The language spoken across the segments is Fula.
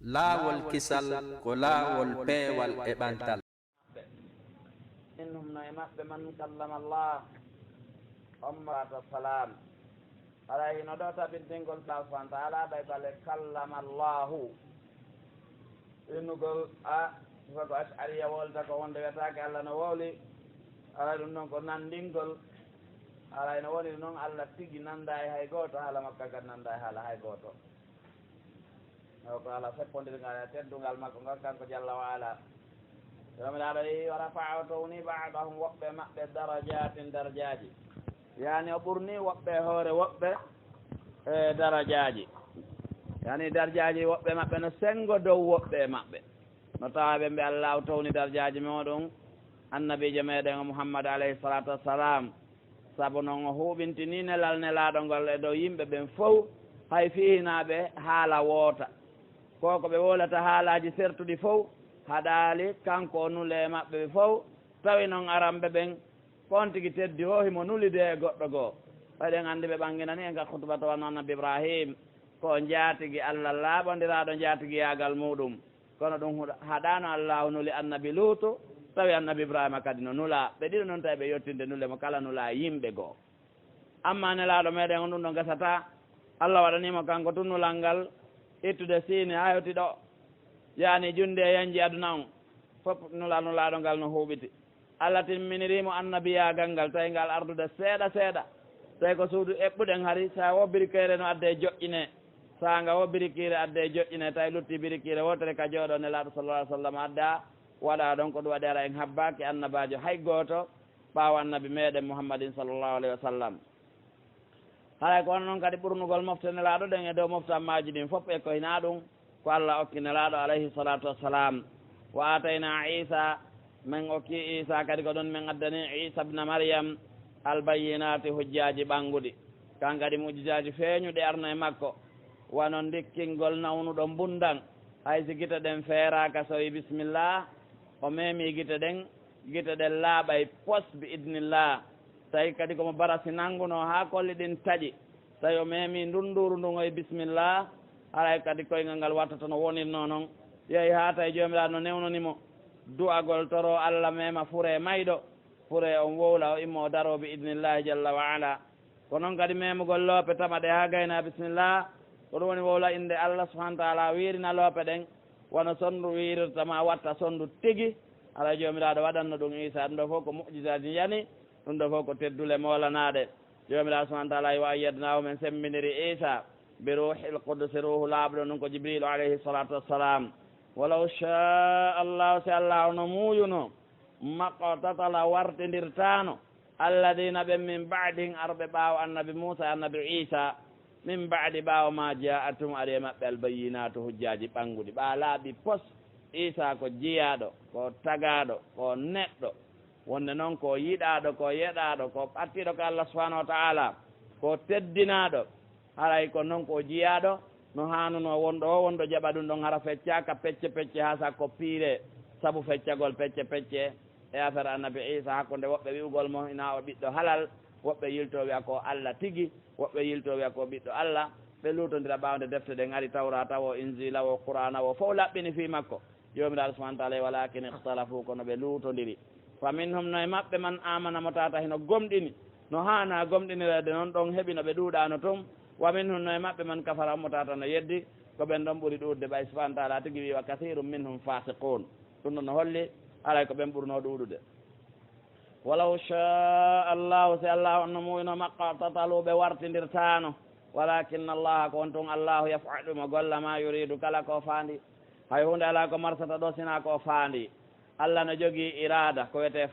laawol kisal ko laawol peewal e ɓantal. innum no e maɓɓe man kallama llah ummata salam ala hino ɗo tabintingol sa subahana taala ɓay bale kallama llahu innugol soko ashariya wolta ko wonde wiyatake allah no wowli alay ɗum noon ko nandingol alay no woni noon allah tigi nanda e hay goto haala makka kadi nanda e haala hay goto o ko ala seppodirgal e teddugal makko ngal kanko jalla wa ala jomiraɗo yi wa rafa'a towni ba'dahum woɓɓe maɓɓe darajatin darajaji yani o ɓurni woɓɓe hoore woɓɓe e darajaji yani darajaji woɓɓe maɓɓe no sengo dow woɓɓe maɓɓe no tawaɓe mbi allahu towni darajaji moɗon annabijo meɗen o mouhammad alayhi salatu wassalam saabu noon o huɓintini nelal nelaɗo ngol e dow yimɓe ɓen fof hay fihinaɓe haala woota koko ɓe wolata haalaji sertuɗi fof haɗali kanko o nule maɓɓe fof tawi noon aramɓe ɓen kon tigui teddi o himo nulide e goɗɗo goo ɓayɗen andi ɓe ɓanginani e ngal khutba to wanno annabi ibrahim ko jaatigui allah laaɓodiraɗo jaatigui yagal muɗum kono ɗum haɗano allahu nuli annabi luutu tawi annabi ibrahima kadi no nula ɓe ɗiɗo noon tawi ɓe yettinde nule mo kala nula yimɓe goo amma nelaɗo meɗen o ɗum ɗo gasata allah waɗanimo kanko tunnulal ngal ittude siine ha yoti ɗo yani junde e yanji aduna on fof nulaɗo ngal no huuɓiti allah timminirimo annabiyagal ngal tawi ngal ardude seeɗa seeɗa tawi ko suudu eɓɓuɗen haari sa wo birikere no adde joƴƴine sa nga wo birikire adde joƴƴine tawi lutti birikire wotere ka jooɗo nelaɗo sallallah alih w sallam adda waɗa ɗon ko ɗum waɗi ara en habbaki annabajo hay goto ɓaawo annabi meɗen mouhammadin sallllahu alayhi wa sallam haray ko on noon kadi ɓurnugol mofte nelaɗo ɗen e dow moftammaji ɗin fof e koyna ɗum ko allah okki nelaɗo alayhi salatu wassalam wa atayna isa min okki isa kadi ko ɗon min addani isa bna maryam albayinati hujjaji ɓanguɗi kan kadi mujisaji feeñuɗe arno e makko wano dikkingol nawnuɗo bundan hay si guite ɗen feeraka so wi bisimillah o memi guite ɗen laaɓay pos bi idnillah tawi kadi komo barasi nannguno ha kolli ɗin taƴi tawi o memi ndunduru ndun oye bisimillah haray kadi koyngal ngal wattata no wonirno noon yeehi ha tawi jomiraɗo no newnonimo du'agol toro allah mema fure mayɗo fure on wowla o immo o daro bi idnillahi jalla wa ala ko noon kadi memugol loope tamaɗe ha gayna bisimillah ko ɗum woni wowla inde allah subahana taala wirina loope ɗen wono sondu wirirtama watta sondu tigui alay jomiraɗo waɗanno ɗum isa ɗum ɗo fof ko mujisaji yani ɗum ɗo fof ko teddule molanaɗe jomiraɗo subahana taala yo ayyadnahu men semminiri isa bi ruhil qudusi ruhu laaɓɗo noon ko jibrilu alayhi salatu wassalam walaw sha allahu si allah no muyuno maqtatala wartidirtano alladina ɓen min baadihim arɓe ɓaawo annabi moussa annabi isa min baadi ɓaawo ma jaatum aɗa maɓɓe albayinatu hujjaji ɓanguɗi ɓa laaɓi pos isa ko jiyaɗo ko tagaɗo ko neɗɗo wonde noon ko yiɗaɗo ko yeɗaɗo ko ɓattiɗo ko allah subahanahu wa taala ko teddinaɗo haray ko noon ko jiyaɗo no hanuno wonɗo o wonɗo jaɓa ɗum ɗon hara feccaka pecce pecce ha sakko piire saabu feccagol pecce pecce e affaire annabi isa hakkude woɓɓe wi'ugol mo ina o ɓiɗɗo halal woɓɓe yilto wiya ko allah tigui woɓɓe yilto wiya ko ɓiɗɗo allah ɓe lutodira ɓawde defte ɗen ari tawrata o injila o qur'ana o fof laɓɓini fi makko jomiraɗo subahana taala walakin ihtalafu kono ɓe lutodiri fa minhum no e maɓɓe man amana mo tata hino gomɗini no hana gomɗinirede noon ɗon heeɓi no ɓe ɗuuɗano toon wa minhum no e maɓɓe man kafara mo tata no yeddi ko ɓen ɗon ɓuuri ɗuɗde ɓay subahana taala tigui wi wa kathirum minhum fasiqun ɗum ɗon no holli alay ko ɓen ɓurno ɗuuɗude walaw sha allahu si allah onno muyno maqtataluɓe wartidirtano walakinna allaha ko on tun allahu yafalu mo golla ma yuridu kala ko faandi hay hunde ala ko marsata ɗo sina ko faandi allah no jogui irada ko wiyete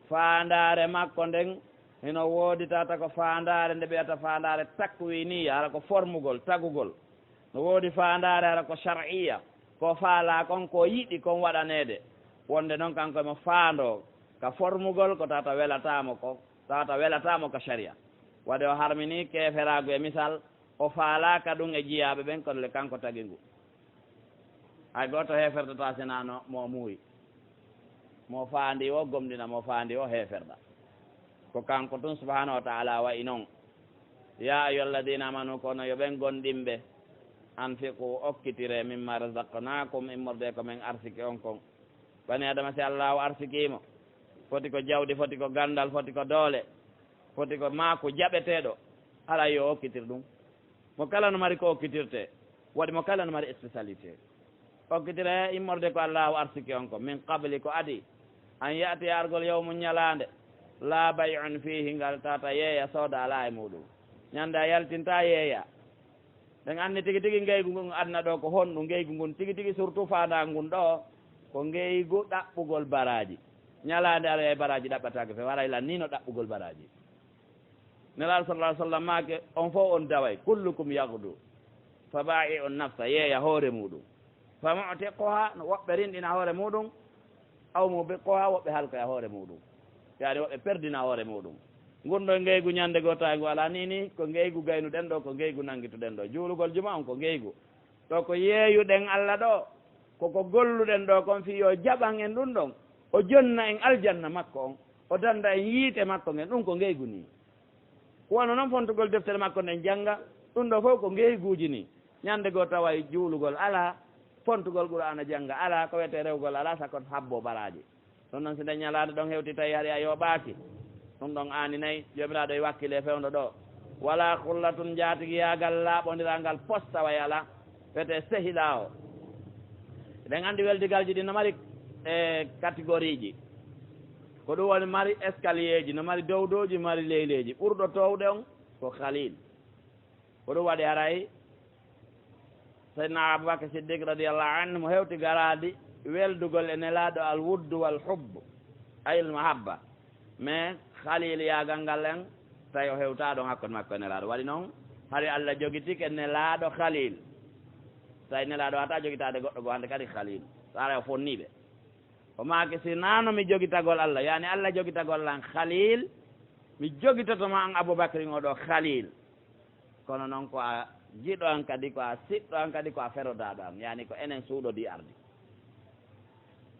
fandare makko nden ino woodi tata ko fandare nde ɓeyata fandare takwiniya hara ko formugol tagugol no woodi fandare hara ko shar'iya ko faala kon ko yiɗi kon waɗanede wonde noon kanko mo faando ka formugol ko tata welatamo ka sharia waɗi o harmini keferago e misal o faalaka ɗum e jiyaɓe ɓen kono le kanko tagi ngu hay goto heferdata sinano mo muuyi mo faandi o gomɗina mo faandi o heferɗa ko kanko tun subahanahu wa taala wayi noon ya ayuha alladina amanu kono yo ɓen gonɗinɓe anfiqu okkitire mimma razaqnakum immorde ko men arsiki on kon bani adama si Allah o arsikimo foti ko jawdi foti ko gandal foti ko doole foti ko maako jaɓeteɗo ala yo okkitir ɗum mo kala no mari ko okkitirte waɗi mo kala no mari spécialité okkitire immorde ko Allah o arsiki on ko min qabli ko adi an yaati argol yawmu ñalande la bay'un fihi ngal tata yeeya sooda ala e muɗum ñande a yaltinta yeeya ɗen anndi tigi tigi ngeygu ngun adna ɗo ko honɗu ngeygu ngun tigi tigi surtout fanda ngun ɗo ko ngeygu ɗaɓɓugol baraji ñalande ara e baraji ɗaɓɓatake fe wara ila ni no ɗaɓɓugol baraji nelaɗo sallah ah sallam make on fof on daway kullukum yahdu fa ba'i on nafsa yeeya hoore muɗum fa mu'tiquha woɓɓe rinɗina hoore muɗum aw mubiquha woɓɓe halka e hoore muɗum yaani woɓɓe perdina hoore muɗum gunɗo ngeygu ñande goo tawi ngu ala nini ko ngeygu gaynuɗen ɗo ko ngeygu nanguituɗen ɗo juulugol juma on ko ngeygu ɗo ko yeeyuɗen Allah ɗo koko golluɗen ɗo kon fi yo jaɓan en ɗum ɗon o jonna en aljanna makko on o danda en yiite makko ngen ɗum ko ngeygu ni wono noon fontugol deftere makko nden jangga ɗum ɗo fof ko ngeyguji ni ñande goo tawa juulugol ala fontugol Qur'ana jangga ala ko wiyete rewgol ala sakot habbo baraji ɗum noon si nde ñalade ɗon hewti tawi haɗi a yoɓaki ɗum ɗon ani nayyi jomiraɗo e wakkile fewdo ɗo wala kullatun jatigi yagal laaɓodirangal posta way ala wiyete sehila o eɗen andi weldigalji ɗi no mari e catégorie ji ko ɗum woni mari escalier ji no mari dowdoji mari leyleji ɓurɗo towɗe on ko khalil ko ɗum waɗi haray seydna Aboubacry Siddiq radiallahu anhu mo hewti garadi weldugol e nelaɗo al wuddu wal hubbe ayil mahabba mais khalil yagal ngal en tawi o hewtaɗon hakkude makko e nelaɗo waɗi noon haɗi Allah jogitike nelaɗo khalil tawi nelaɗo hata jogitade goɗɗo go hande kadi khalil so ara o fonniɓe o maake si nano mi jogitagol Allah yani Allah jogitagol an khalil mi jogitotoma an Aboubacry oɗo khalil kono noon ko a jiɗo an kadi ko a siɗɗo an kadi ko a ferodaɗo an yani ko enen suuɗodi ardi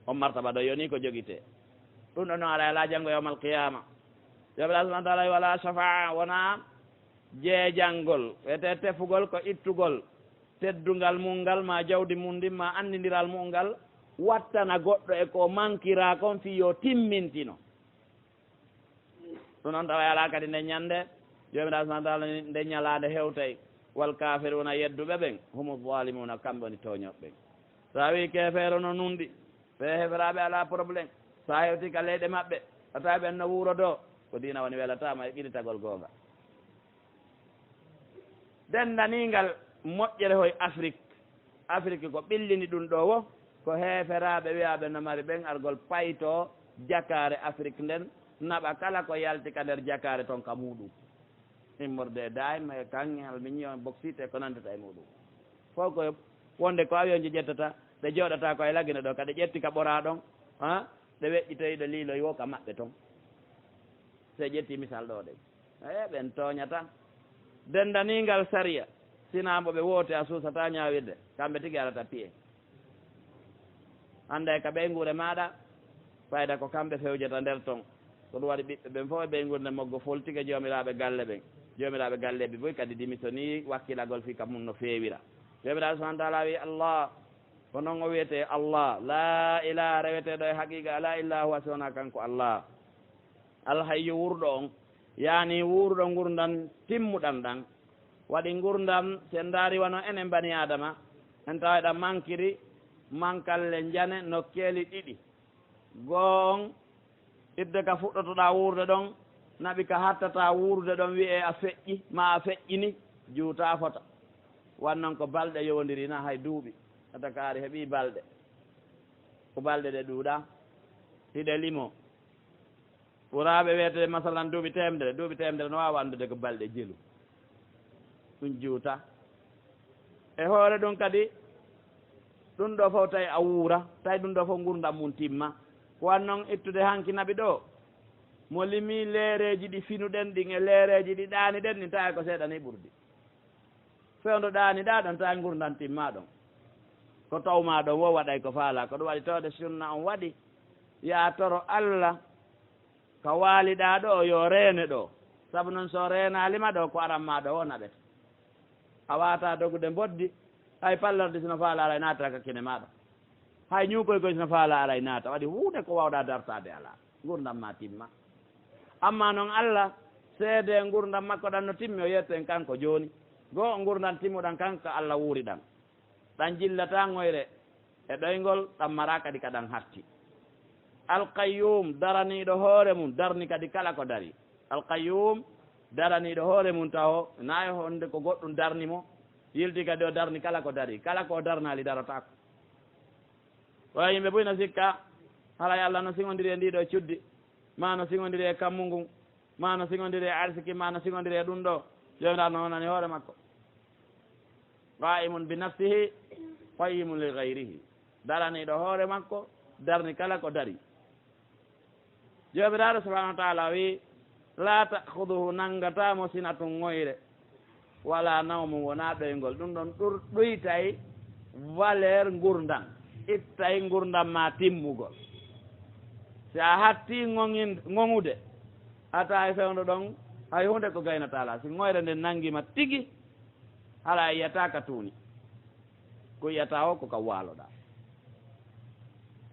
on martaba ɗo yoni ko jogite ɗum ɗo noon ala ala janngo yawmal qiyama joɓela subahana taala wala shafaa wona jeejangol wiyete tefugol ko ittugol teddungal mum ngal ma jawdi mum ndin ma andidiral mum ngal wattana goɗɗo e ko manquira kon fi yo timmintino ɗum noon tawa ala kadi nde ñande jomiraɗo subahana taala nde ñalade hewtay wal kafiruna yedduɓe ɓen humu zalimuna kamɓe woni toñoɓɓen sa wi kefeero no nunɗi ɓe heferaɓe ala probléme sa hewti ka leyɗe maɓɓe a tawi ɓen no wuuro do ko dina woni welatama e ɓiɗitagol gonga dendanigal moƴƴere hoye afrique ko ɓillini ɗum ɗo wo ko heferaɓe wiyaɓe no mari ɓen argol payto jakare afrique nden naɓa kala ko yalti ka nder jakare toon ka muɗum immorde e dayma e kanŋe alminion boxite ko nandita e muɗum fof ko wonde ko awion ji ƴettata ɗe jooɗata ko e lagine ɗo kadi ƴetti ka ɓora ɗon ha ɗe weƴƴitoyiɗo liiloy wo ka maɓɓe toon se ƴetti misal ɗo ɗe e ɓen tooñata dendanigal saria sinamo ɓe woote a suusata ñawirde kamɓe tigi arata piye hande ka ɓeygure maɗa fayda ko kamɓe fewjata nder toon ko ɗum waɗi ɓiɓɓe ɓen fof e ɓeygurde moggo foltigue jomiraɓe galle ɓen jomiraɓe galleɓe boy kadi démissioni wakkilagol fi kam mum no feewira jomiraɗo subahana taala wi Allah ko noon o wiyete Allah la ilaha reweteɗo e haqiqa la ilaha huwa sowona kanko Allah alhayyu wurɗo on yani wurɗo gurdam timmuɗam ɗam waɗi gurdam sen daari wano enen bani adama en taweɗam mankiri mankalle jane nokkeli ɗiɗi goon idde ka fuɗɗotoɗa wurde ɗon naɓi ka hattata wurde ɗon wiye a feƴƴi ma a feƴƴini juuta fota wannon ko balɗe yowdirina hay duuɓi ata kaari heeɓi balɗe ko balɗe ɗe ɗuuɗa hiɗe limo ɓuraɓe wiyete masalan duuɓi temedere no wawa andude ko balɗe jelu ɗum juuta e hoore ɗum kadi ɗum ɗo fof tawi a wuura tawi ɗum ɗo fof gurdam mum timma wannon ittude hanki naɓi ɗo mo limi leereji ɗi finuɗen ɗin e leereji ɗi ɗaani ɗen ɗin tawi ko seeɗani ɓurdi fewdo ɗaaniɗa ɗon tawi gurdam timma ɗon ko tawma ɗon wo waɗay ko faala ko ɗum waɗi tawde sunna on waɗi ya toro Allah ko waaliɗa ɗo yo reene ɗo sabu noon so reenalima ɗo ko aranma ɗo wo naɓete a wata dogude boddi hay pallarde sino faala ala naata ka kene maɗa hay ñukoy koy sino faala ala naata waɗi huude ko wawɗa dartade ala gurdam ma timma amma noon Allah seede gurdam makko ɗan no timmi o yetten kanko joni goo gurdam timmuɗan kanko Allah wuuri ɗan ɗan jillata ngoyre e ɗoygol ɗan mara kadi kaɗan hatti alqayyum daraniɗo hoore mum darni kadi kala ko dari alqayyum daraniɗo hoore mum taw nayi honde ko goɗɗum darnimo yilti kadi o darni kala ko dari kala ko darnali darotako oya yimɓe boy no sikka halay Allah no sigodiri e ndiɗo cuddi ma no sigodiri e kammu ngun ma no sigodiri e arsiki ma no sigodiri e ɗum ɗo jomiraɗo no wonani hoore makko qa'imun bi nafsihi qayyimun li gayrihi daraniɗo hoore makko darni kala ko dari jomiraɗo subahanahu wa taala wi la ta'khuduhu nangatamo sinatun ngoyre wala nawmu wona ɗoygol ɗum ɗon ɗoytay valeur gurdam ittay gurdam ma timmugol si a hatti gongude ata e fewdo ɗon hay hunde ko gaynatala si ngoyre nde nanguima tigi hala yiyata ka tuuni ko yiyata o ko ka waaloɗa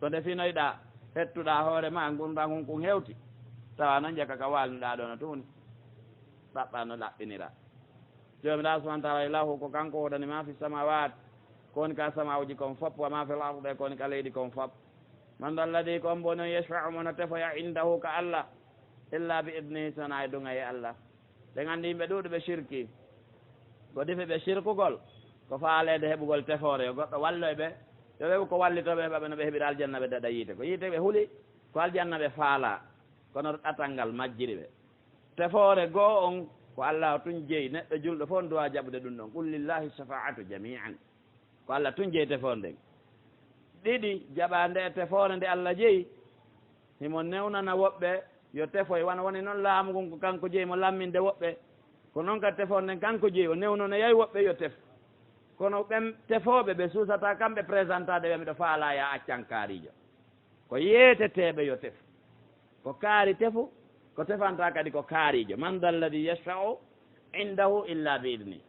to nde finoyɗa hettuɗa hoore ma gurdam hunkum hewti tawa noon jaka ka walnuɗa ɗo no tuuni ɗaɓɓa no ɗaɓɓinira jomiraɗo subahana taala ilahu ko kanko woɗani ma fi samawat kowoni ka samawuji kon fop wa ma fi l arde kowoni ka leydi kon fop man alladi kon bo noon yashfau mono tefoya indahu ka Allah illa bi idnihi sona e ɗunga e Allah ɓe gandi yimɓe ɗuɗo ɓe shirki ko defi ɓe shirkugol ko faalede heɓugol tefore yo goɗɗo wallo e ɓe yo ɓe ko wallitoɓe heɓaɓe no ɓe heeɓira aljanna ɓe daɗa yiite ko yiite ɓe huuli ko aljanna ɓe faala kono ɗatal ngal majjiri ɓe tefore goo on ko Allah tun jeeyi neɗɗo julɗo fof duwa jaɓude ɗum ɗon qul lillahi shafaatu jami'an ko Allah tun jeeyi tefore nden ɗiɗi jaɓa nde tefore nde Allah jeeyi himo newnana woɓɓe yo tefoy wana woni noon laamu ngun ko kanko jeeyi mo lamminde woɓɓe ko noon kadi tefore nden kanko jeeyi o newnono yayi woɓɓe yo tef kono ɓen tefoɓe ɓe suusata kamɓe présentade ɓe miɗo faala ya accan kaarijo ko yeeteteɓe yo tef ko kaari tefu ko tefanta kadi ko kaarijo man da alladi yashfa'u indahu illa bi idni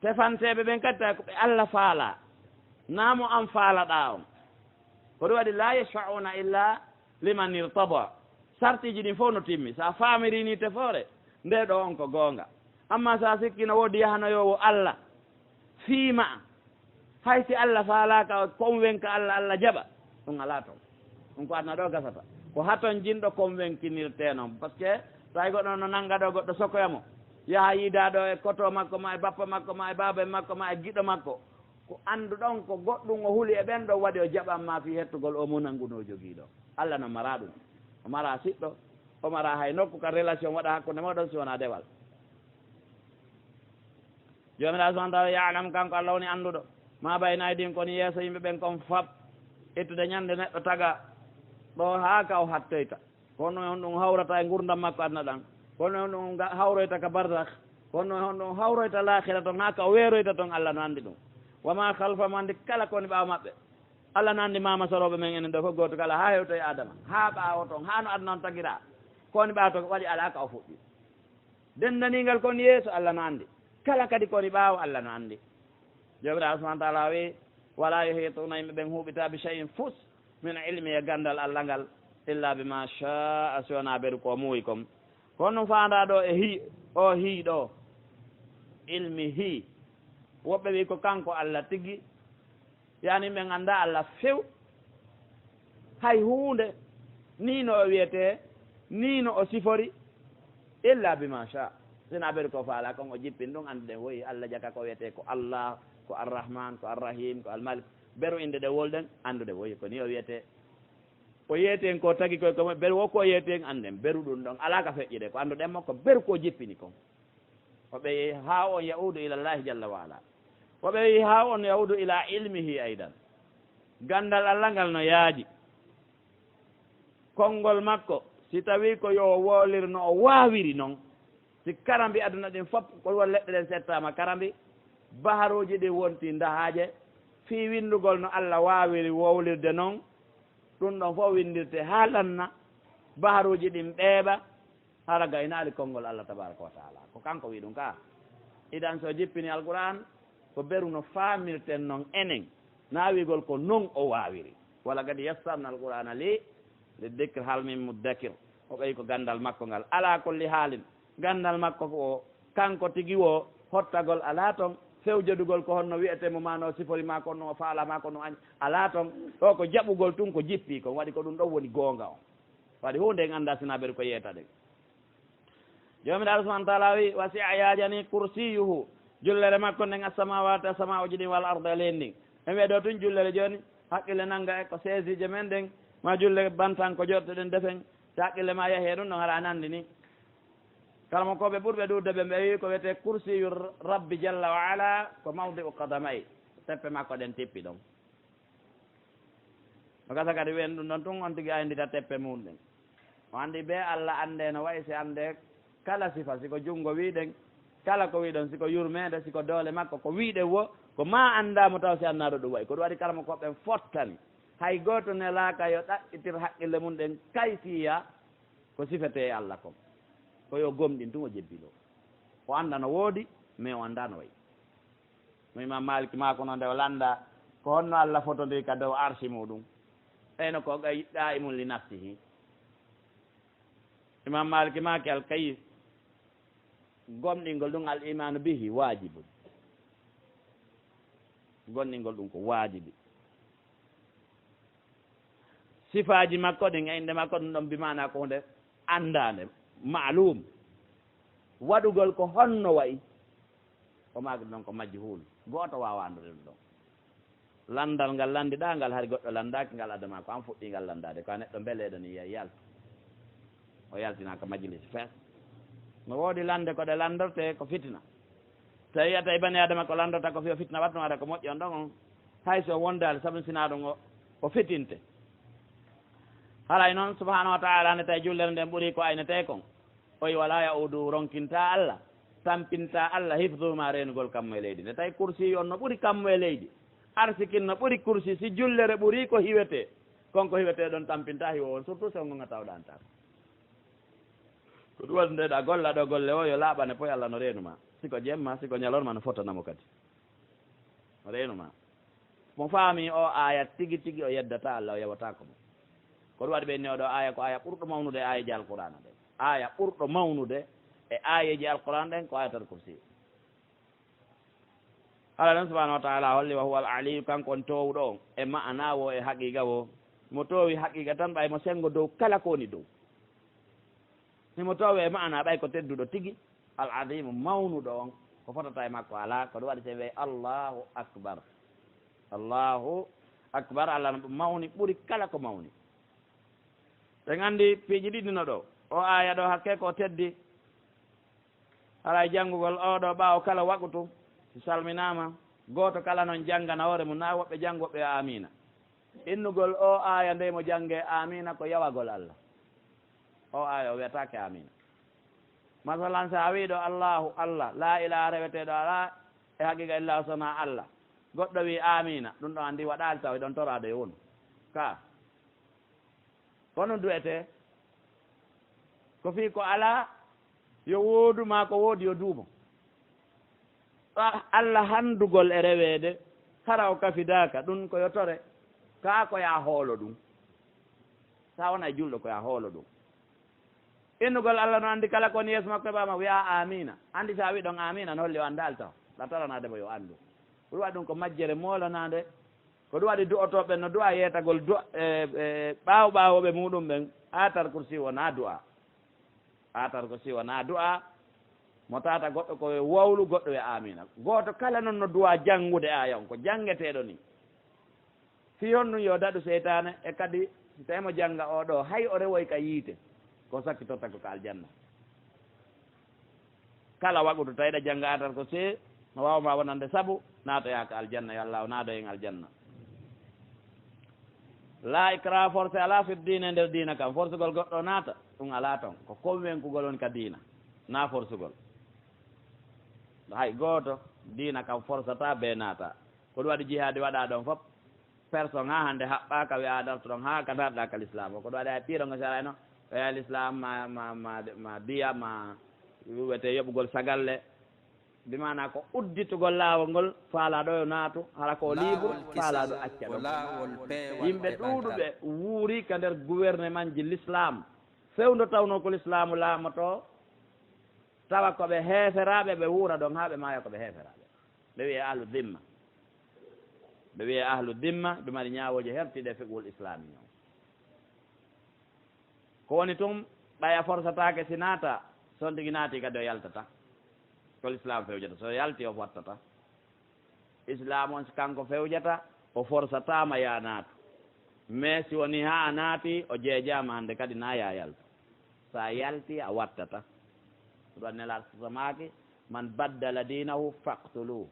tefanteɓe ɓen kadi tawi ko ɓe Allah faala naamo an faalaɗa on ko ɗum waɗi la yashfa'una illa liman irtada sartiji ɗin fof no timmi sa famirini tefore nde ɗo on ko goonga amma sa sikkino woodi yahanoyowo Allah fiima hay si Allah faalaka convainque Allah Allah jaɓa ɗum ala toon ɗum ko adna ɗo gasata ko haton jinɗo convainquinirte noon par ce que tawi goɗɗo no nanga ɗo goɗɗo sokoyamo yaha yiidaɗo e koto makko ma e bappa makko ma e baba makko ma e giɗo makko ko andu ɗon ko goɗɗum o huuli e ɓen ɗo waɗi o jaɓanma fi hettugol o munanguno joguiɗo Allah no mara ɗum o mara siɗɗo o mara hay nokku ka relation waɗa hakkude moɗon si wona dewal jomiraɗo subahana taala yalam kanko Allah woni anduɗo ma bayna aydin koni yeeso yimɓe ɓen kon fab ittude ñande neɗɗo taga ɗo haa ka o hattoyta kono on ɗum hawrata e gurdam makko adna ɗan kono on ɗum hawroyta ka bardak kono on ɗum hawroyta lahira toon haa ka o weeroyta toon Allah no anndi ɗum wama halfa mo anndi kala koni ɓaawa maɓɓe Allah no anndi mama soroɓe men enen ɗo fof gooto kala haa hewto e adama haa ɓaawo toon haa no adna on tagira koni ɓaawa to waɗi ala ka o fuɗɗi dendanigal koni yeeso Allah no anndi kala kadi koni ɓaawo Allah no anndi jomiraɗo subahana taala wi wala yuhituna yimɓe ɓen huuɓita bi shay'in fus min ilmi e gandal Allah ngal illa bima sha'a si wona ɓeɗo ko muuyi kom kono fanda ɗo e hi o hiiɗo ilmi hi woɓɓe wi ko kanko Allah tigui yani ɓe ganda Allah few hay hunde ni no o wiyete ni no o sifori illa bima sha'a sina ɓeɗo ko faala kon o jippin ɗum ande ɗen woyi Allah jaka ko wiyete ko Allah ko arrahman ko arrahim ko almalik beru inde ɗe wolɗen andude woyi ko ni o wiyete o yeyeten ko tagi koye komo beru wokko o yeyeten anden beru ɗum ɗon ala ka feƴƴide ko anduɗen makko beru ko jippini kon woɓe yehi ha on yaudu ila llahi jalla wa ala woɓe yehi ha on yaudu ila ilmihi aydan gandal Allah ngal no yaaji konngol makko si tawi ko yo wolirno o wawiri noon si karambi aduna ɗin fop ko won leɗɗe ɗen settama karambi baharuji ɗi wonti dahaje fi windugol no Allah wawiri wowlirde noon ɗum ɗon fof windirte ha lanna baharuji ɗin ɓeeɓa hara gaynaali konngol Allah tabaraka wa taala ko kanko wi ɗum ka idan so jippini alquran ko beru no faamirten noon enen naawigol ko non o waawiri walla kadi yassarna alqur'ana li dhikr hal min muddakir o ɓayi ko gandal makko ngal ala kolli haalin gandal makko o kanko tigi o hottagol ala toon fewjodugol ko honno wiyetemo mano sifori ma ko no faala ma ko no añ ala toon ɗo ko jaɓugol tun ko jippi ko waɗi ko ɗum ɗon woni goonga o waɗi hunde en annda sina ɓeɗa ko yeeta ɗen jomiraɗo subahana taala wi wasi a yajani coursiyuhu jullere makko nden assamawati a sama uji ɗin wal arda len ndin en wiye ɗo tun jullere joni haqqille nangga e ko saisije men ɗen ma julle bantan ko joɗto ɗen defen so haqqille ma yeehe ɗum ɗon haɗa nandi ni kala mo koɓe ɓurɓe ɗurde ɓe wi ko wiyete coursiyu rabbi jalla wa ala ko mawdi u kadamayi teppe makko ɗen tippi ɗon o gasa kadi wiyen ɗum ɗon tun on tigui ayndita teppe mum ɗen o andi ɓe Allah ande no wayi si ande kala sifa siko junngo wiɗen kala ko wiɗon siko yurmede siko doole makko ko wiɗen wo ko ma andamo taw si annaɗo ɗum wayi ko ɗum waɗi kala mo koɓɓen fottani hay goto nelaka yo ɗaɓɓitir haqqille mum ɗen kayfiya ko sifete e Allah kom ko yo gomɗin tun o jebbilo o anda no woodi mais o anda no wayi no imam maliki mako noon nde o landa ko honno Allah fotodiri ka dow arsi muɗum ɓeyno ko ɗa imum li nafsihi imam maliki maki al kayif gomɗingol ɗum al imanu bihi wajibu gonɗingol ɗum ko wajibi sifaji makko ɗin e inde makko ɗum ɗon mbimana ko hunde andade maalum waɗugol ko honno wayi o maaki ɗon ko majhul goto wawa andude ɗum ɗon landal ngal landiɗa ngal hay goɗɗo landaki ngal adama ko an fuɗɗi ngal landade ko a neɗɗo beleɗo ni yiya yalta o yaltinaka majlis fees no woodi lande ko ɗe landorte ko fitina so yiyata bani adama ko landorta ko fiyo fitna watno waɗa ko moƴƴi on ɗon on hay so wondale sabu sina ɗum o fitinte halay noon subahanahu wa taala ne tawi jullere nden ɓuuri ko aynete kon oyi wala yaudu ronkinta Allah tampinta Allah hifduma renugol kammo e leydi nde tawi coursi on no ɓuuri kammo e leydi arsikin no ɓuuri coursi si jullere ɓuuri ko hiwete konko hiwete ɗon tampinta hiwo on surtout so gonga tawɗantako ko ɗum waɗi ndeɗa golla ɗo golle o yo laaɓane poy Allah no renuma siko jemma siko ñalorma no fotanamo kadi no renuma mo faami o aya tigi tigi o yeddata Allah o yewatako mo ko ɗum waɗi ɓe newɗo aya ko aya ɓurɗo mawnude e ayeji alqur'ana ɗen aya ɓurɗo mawnude e ayeji alqur'ana ɗen ko ayatal kursi Allah ɗon subahanahu wa taala holli wa huwa al aliyu kanko on towɗo on e ma'ana wo e haqiqa wo mo towi haqiqa tan ɓay mo sengo dow kala ko woni dow simo towi e ma'ana ɓay ko tedduɗo tigi al adimu mawnuɗo on ko fotata e makko ala ko ɗum waɗi se wiye allahu akbar allahu akbar Allah no mawni ɓuuri kala ko mawni ɓen anndi piiji ɗiɗino ɗo o aya ɗo hakke ko teddi haray janngugol oɗo ɓaawo kala waɓutu si salminama gooto kala noon janngana hoore mum na woɓɓe janngo woɓɓe amina innugol o aya nde mo jannge amina ko yawagol Allah o aya o wiyatake amina masalan sa wi ɗo allahu Allah la ilaha reweteɗo ala e haqiqa illa sona Allah goɗɗo wi amina ɗum ɗo anndi waɗali taw ɗon torade e won ka kono duwete ko fii ko ala yo wooduma ko woodi yo duumo Allah handugol e reweede hara o kafidaka ɗum ko yotore ka ko ya hoolo ɗum sa wona e julɗo ko ya hoolo ɗum innugol Allah no anndi kala kon yeeso makko ɓama wiya amina anndi sa wi ɗon amina no holli o anndal taw ɗa taranademo yo anndu ko ɗum waɗi ɗum ko majjere moolanade ko ɗum waɗi du'otoɓe no du'a yeetagol ɓaawo ɓaawoɓe muɗum ɓen atar kursi wona du'a atar kursi wona du'a mo tata goɗɗo ko wowlu goɗɗo e amina goto kala noon no du'a janngude aya on ko janngeteɗo ni fi hon ɗum yo daɗu seytane e kadi si tawi mo jannga oɗo hay o rewoy ka yiite ko sakkitorta ko ka aljanna kala waɗuto tawiɗa jannga atar ko see no wawma wonande saabu naatoya ka aljanna yo Allah o naado en aljanna la ikra forcé ala fi diine nder diina kam forcegol goɗɗo naata ɗum ala toon ko convaincugol woni ka diina na forcegol hay gooto diina kam forcata be naata ko ɗum waɗi jihaade waɗa ɗon fof personne ha hannde haɓɓaka wiya darto ɗon ha ka darɗa ka l'islam o ko ɗum waɗi hay piirongo sarayno oya l'islam ma diya ma wiyete yoɓugol sagalle bimana ko udditugol laawol ngol faalaɗo yo naatu hara ko libre faalaɗo acca ɗo yimɓe ɗuuɗuɓe wuuri ka nder gouvernement ji l'islam fewndo tawno ko l'islamu laamoto tawa koɓe heeferaɓe ɓe wuura ɗon ha ɓe maaya koɓe heeferaɓe ɓe wiye ahlu dimma ɓe wiye ahlu dimma ɓe mari ñaawoji hertiɗe fiɓugol islami o ko woni tum ɓaya forsatake si naata son tigi naati kadi o yaltata ko l'islam fewjata so yalti o fottata islam on kanko fewjata o forsatama ya naatu mais si woni ha a naati o jeejama hande kadi na ya yalta sa yalti a wattata ɗum nelaɗo samaki man baddala dinahu faqtulu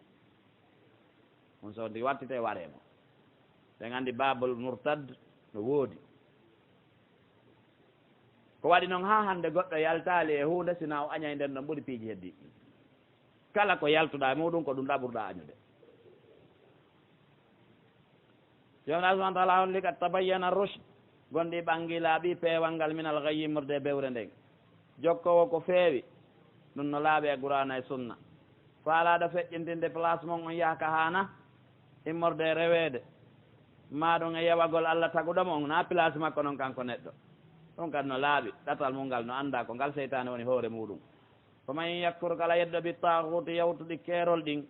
on so ndi wattite waremo ɓe gandi babul murtad no woodi ko waɗi noon ha hande goɗɗo yaltali e hunde sina o añay nden ɗon ɓuuri piiji heddi kala ko yaltuɗa e muɗum ko ɗum ɗaɓurɗa añude jomɗa subahana taala holli kad tabayyana rushd gonɗi ɓangi laaɓi peewal ngal minal gayyi immorde bewre nden jokkowo ko feewi ɗum no laaɓi e qur'ana e sunna faalaɗo feƴƴintinde place mon on yahka hana immorde reweede maɗum e yewagol allah taguɗomo on na place makko noon kanko neɗɗo ɗum kadi no laaɓi ɗatal mum ngal no anda ko ngal seytane woni hoore muɗum ko man yakkur kala yeddo bi tahuti yawtuɗi keerol ɗin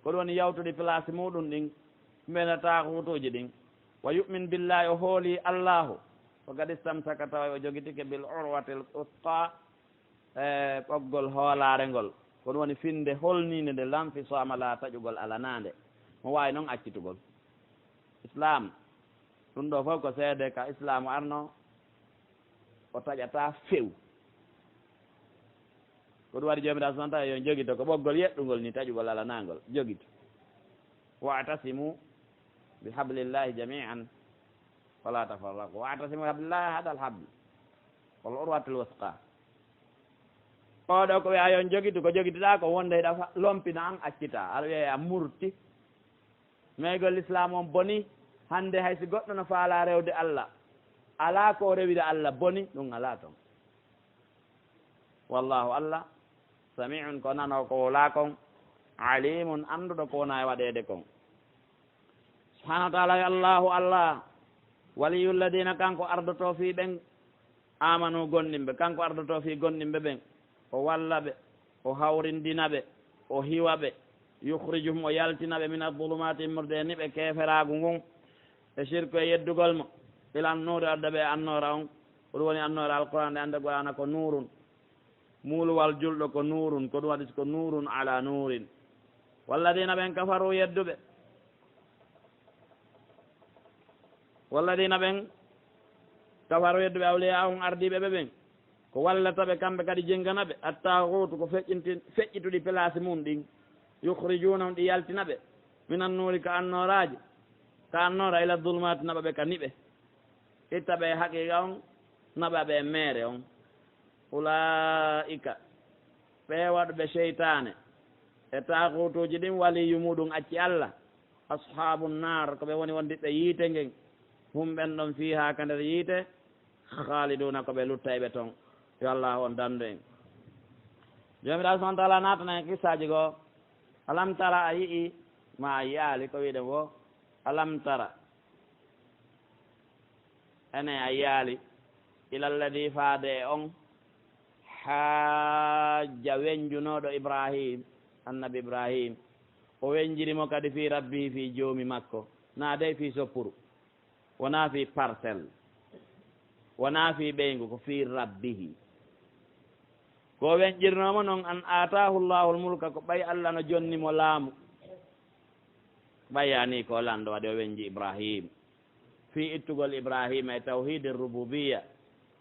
ko ɗum woni yawtuɗi place muɗum ɗin mbene tahutuji ɗin wa yumin billahi o hooli allahu ko kadi istamsaka tawa o jogitike bil urwatil usqa e ɓoggol hoolare ngol ko ɗum woni finde holnide nde lanfisama la taƴugol alanade mo wawi noon accitugol islam ɗum ɗo fof ko seede ka islamu arno o taƴata few ko ɗum waɗi jomiraɗo subahana taala yo jogito ko ɓoggol yeɗɗugol ni taƴugol alanagol jogito wa'tasimu bi hablillahi jami'an wala tafarraqu wa'tasimu bi hablillahi hada al habl wal urwatul wusqa oɗo ko wiya yon jogito ko jogitoɗa ko wonde ɗa lompina an accita aɗa wiya a murti mais gol l'islam on boni hande haysi goɗɗo no faala rewde allah ala ko rewide allah boni ɗum ala toon wallahu allah sami'un ko nano ko wola kon alimun anduɗo ko wona e waɗede kon subhanahu wa taala yo allahu allah waliyulladina kanko ardoto fi ɓen amanu gonɗinɓe kanko ardoto fi gonɗinɓe ɓen o walla ɓe o hawrindina ɓe o hiwa ɓe yukhrijuhum o yaltina ɓe min adulumati immorde ni ɓe keferagu ngun e shirku e yeddugol mo ilan nuuri adda ɓe annora on ko ɗum woni annora alquran nde ande qur'ana ko nurun muuluwal julɗo ko nurun ko ɗum waɗi ko nurun ala nurin walladina ɓen kafaru yedduɓe walladina ɓen kafaru yedduɓe awliya on ardiɓe ɓe ɓen ko wallataɓe kamɓe kadi jenggana ɓe attahutu ko feƴƴituɗi place mum ɗin yukhrijuna ɗi yaltina ɓe minan nuuri ka annoraji ka annora ila dulmati naɓa ɓe ka niɓe itta ɓe haqiqa on naɓa ɓe meere on ulaika ɓe waɗuɓe cheytane e tahutuji ɗin waliyu muɗum acci allah ashabu nnar ko ɓe woni wondiɓe yiite ngen hum ɓen ɗon fiha ka nder yiite khaliduna ko ɓe luttayɓe toon yo allah on dandu en jomiraɗo subahana taala natana en kissaji goo alam tara a yii ma a yiyaali ko wiɗen wo alam tara ene a yiyaali ila alladi faade e on hajja wenjunoɗo ibrahim annabi ibrahim o wenjirimo kadi fi rabbi fi joomi makko na dey fi soppuru wona fi parcelle wona fi ɓeygu ko fi rabbihi ko wenƴirnomo noon an atahu llahu mulka ko ɓay allah no jonnimo laamu ɓayani ko lanɗo waɗi o wenji ibrahim fi ittugol ibrahima e tawhide rububiya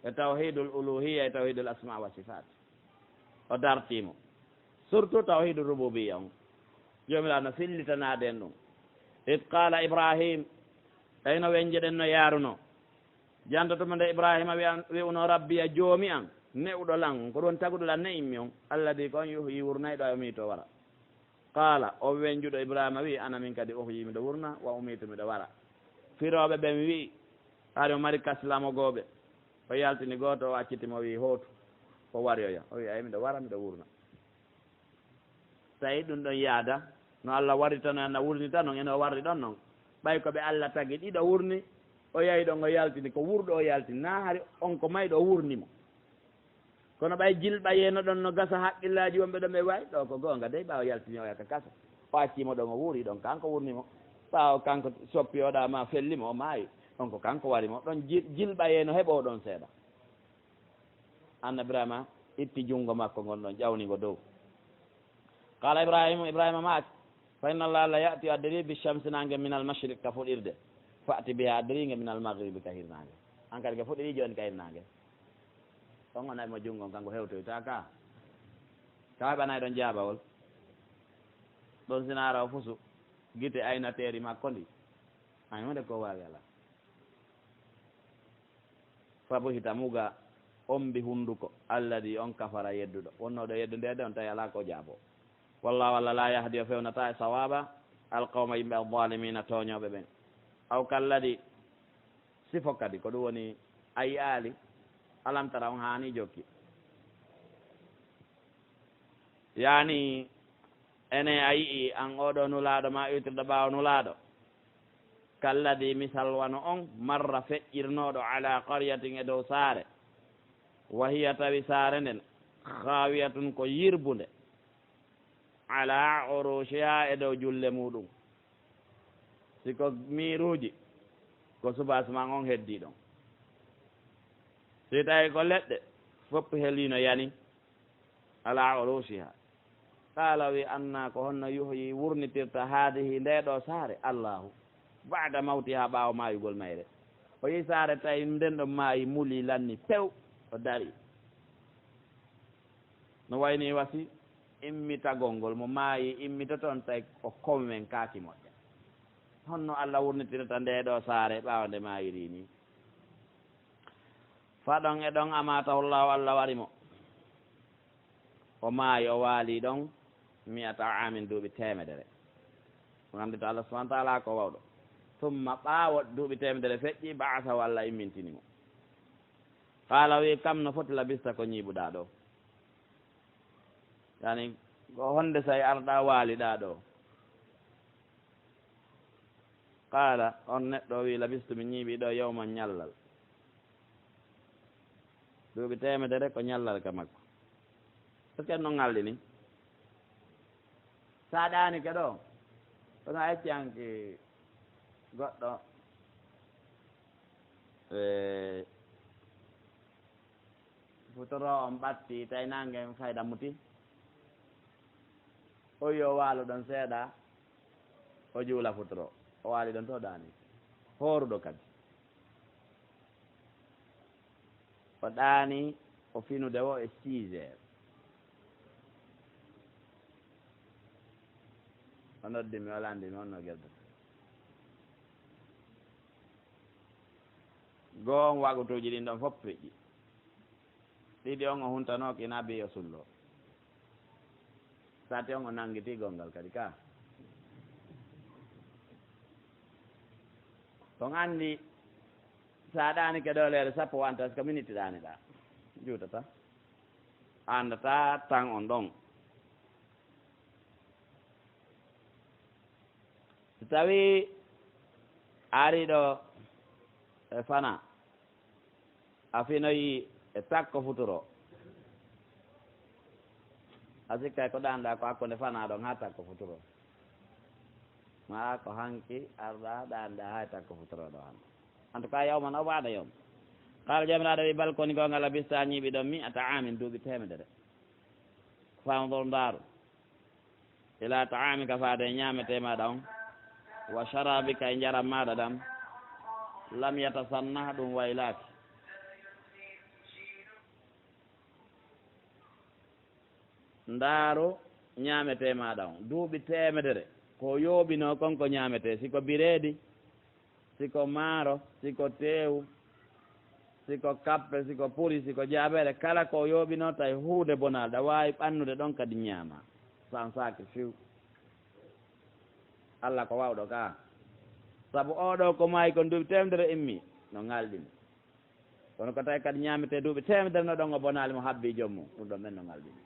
e tawhidul uluhiya e tawhidul asma wa sifat o dartimo surtout tawhidu rububiya on jomiraɗo no fillitanaden ɗum id qala ibrahim eyno wenjeɗen no yaaruno jantotomo nde ibrahima wi'uno rabbi a joomi an ne'uɗo lan ko ɗon taguɗo lan ne immi on alladi ko on yuhyi wurnayɗo a umito wara qala o wenjuɗo ibrahima wi ana min kadi uhyi miɗo wurna wa umitu miɗo wara firoɓe ɓe mi wi haade o mari kaslamogoɓe o yaltini goto o accitimo wi hootu o warioya o wi ay miɗo wara miɗo wurna tawi ɗum ɗon yaada no Allah waritano anna wurnita noon ene o warri ɗon noon ɓay ko ɓe Allah tagi ɗiɗo wurni o yayi ɗon o yaltini ko wurɗo o yaltini na hari on ko mayɗo o wurnimo kono ɓay jilɓa yeno ɗon no gasa haqqillaji wonɓe ɗon ɓe wayi ɗo ko goonga dey ɓawa yaltini o yaka kasa o accimo ɗon o wuuri ɗon kanko wurnimo ɓawa kanko soppi oɗa ma fellimo o maayi ɗon ko kanko warimo ɗon jilɓa yeno heɓo ɗon seeɗa annabi Ibrahima itti junngo makko ngon ɗon ƴawnigo dow qala ibrahima maaki fa inna allah la yati addiri bi shamsi nange min al mashriq ka fuɗirde fati biha addirigue min al maghribi ka hirnange an kadi ke fuɗɗiri joni ka hirnange on o naɓimo junngo kanko hewtoyta ka heɓanayi ɗon jaabawol ɗon sinara o fusu guite aynateeri makko ndi ay hunde ko wawi ala fabuhita muga ombi hunduko alladi on kafara yedduɗo wonnoɗo yeddu ndede on tawi ala ko jaabo wallahu allah la yahdi o fewnata e sawaba alqawma yimɓe alzalimina toñoɓe ɓen aw kalladi sifo kadi ko ɗum woni ayi aali alam tara on hani jokki yani ene a yii an oɗo nulaɗo ma iwtirɗo ɓawa nulaɗo kalladi misal wano on marra feƴƴirnoɗo ala qaryatin e dow saare wa hiya tawi saare nden khawiyatun ko yirbunde ala urushiha e dow julle muɗum siko miruji ko subasman on heddi ɗon si tawi ko leɗɗe fopp helino yani ala urushiha qala wi anna ko honno yuhyi wurnitirta haadihi ndeɗo saare allahu bada mawtiha ɓaawo mayugol mayre o yi saare tawi nden ɗo maayi muli lanni pew o dari no wayni wasi immitagol ngol mo maayi immita toon tawi o komi men kaaki moƴƴa honno Allah wurnitirta ndeɗo saare ɓaawo nde maayiri ni faɗon e ɗon amatahullahu Allah warimo o maayi o waali ɗon mi'ata amin duuɓi temedere ko gandita Allah subahana taala ko wawɗo summa ɓaawo duuɓi temedere feƴƴi ba'athahu Allah immintinimo qala wi kam no foti labista ko ñiiɓuɗa ɗo yani ko honde say arɗa waaliɗa ɗo qala on neɗɗo wi labistu mi ñiiɓi ɗo yawman ñallal duuɓi temedere ko ñallal ka makko est ce que no ngalli ni sa ɗaani ke ɗo kono acciyanke goɗɗo futoro on ɓatti tawi nangue fayda muti o yo waalo ɗon seeɗa o juula futoro o waali ɗon to ɗaani hooruɗo kadi o ɗaani o finude o e 6 heures o noddimi o landimi on no gueddata goo on wagotuji ɗin ɗon fof feƴƴi ɗiɗi on o huntanoki ina bi o sullo sati on o nanguiti gongal kadi ka on anndi sa ɗaani ke ɗo leere sappo wanta ko minute ɗaani ɗa juutata andata tan on ɗon so tawi ariɗo e fana a finoyi e takko futuro a sikkay ko ɗanɗa ko hakkunde fana ɗon ha takko futuro ma ko hanki arɗa ɗanɗa ha takko futuro ɗo han en tout cas yawman o waɗa yawm qala jamiraɗo wi balkoni gongal labista ñiiɓi ɗon mi ata amin duuɓi temedere famdor ndaaru ila taami ka faade ñametemaɗa on wa sharabika e jaram maɗa ɗam lam yatasanna ɗum waylaki ndaaru ñametemaɗa on duuɓi temedere ko yooɓino konko ñamete siko bireedi siko maaro siko teewu siko kappe siko puri siko jaaɓere kala ko yooɓino tawi huude bonal ɗa wawi ɓannude ɗon kadi ñaama san saki fiw Allah ko wawɗo ka saabu oɗo ko maayi kon duuɓi temedere immi no ngalɗimi kono ko tawi kadi ñamete duuɓi temedere no ɗon o bonali mo habbi jommum ɗum ɗon ɓen no ngalɗimi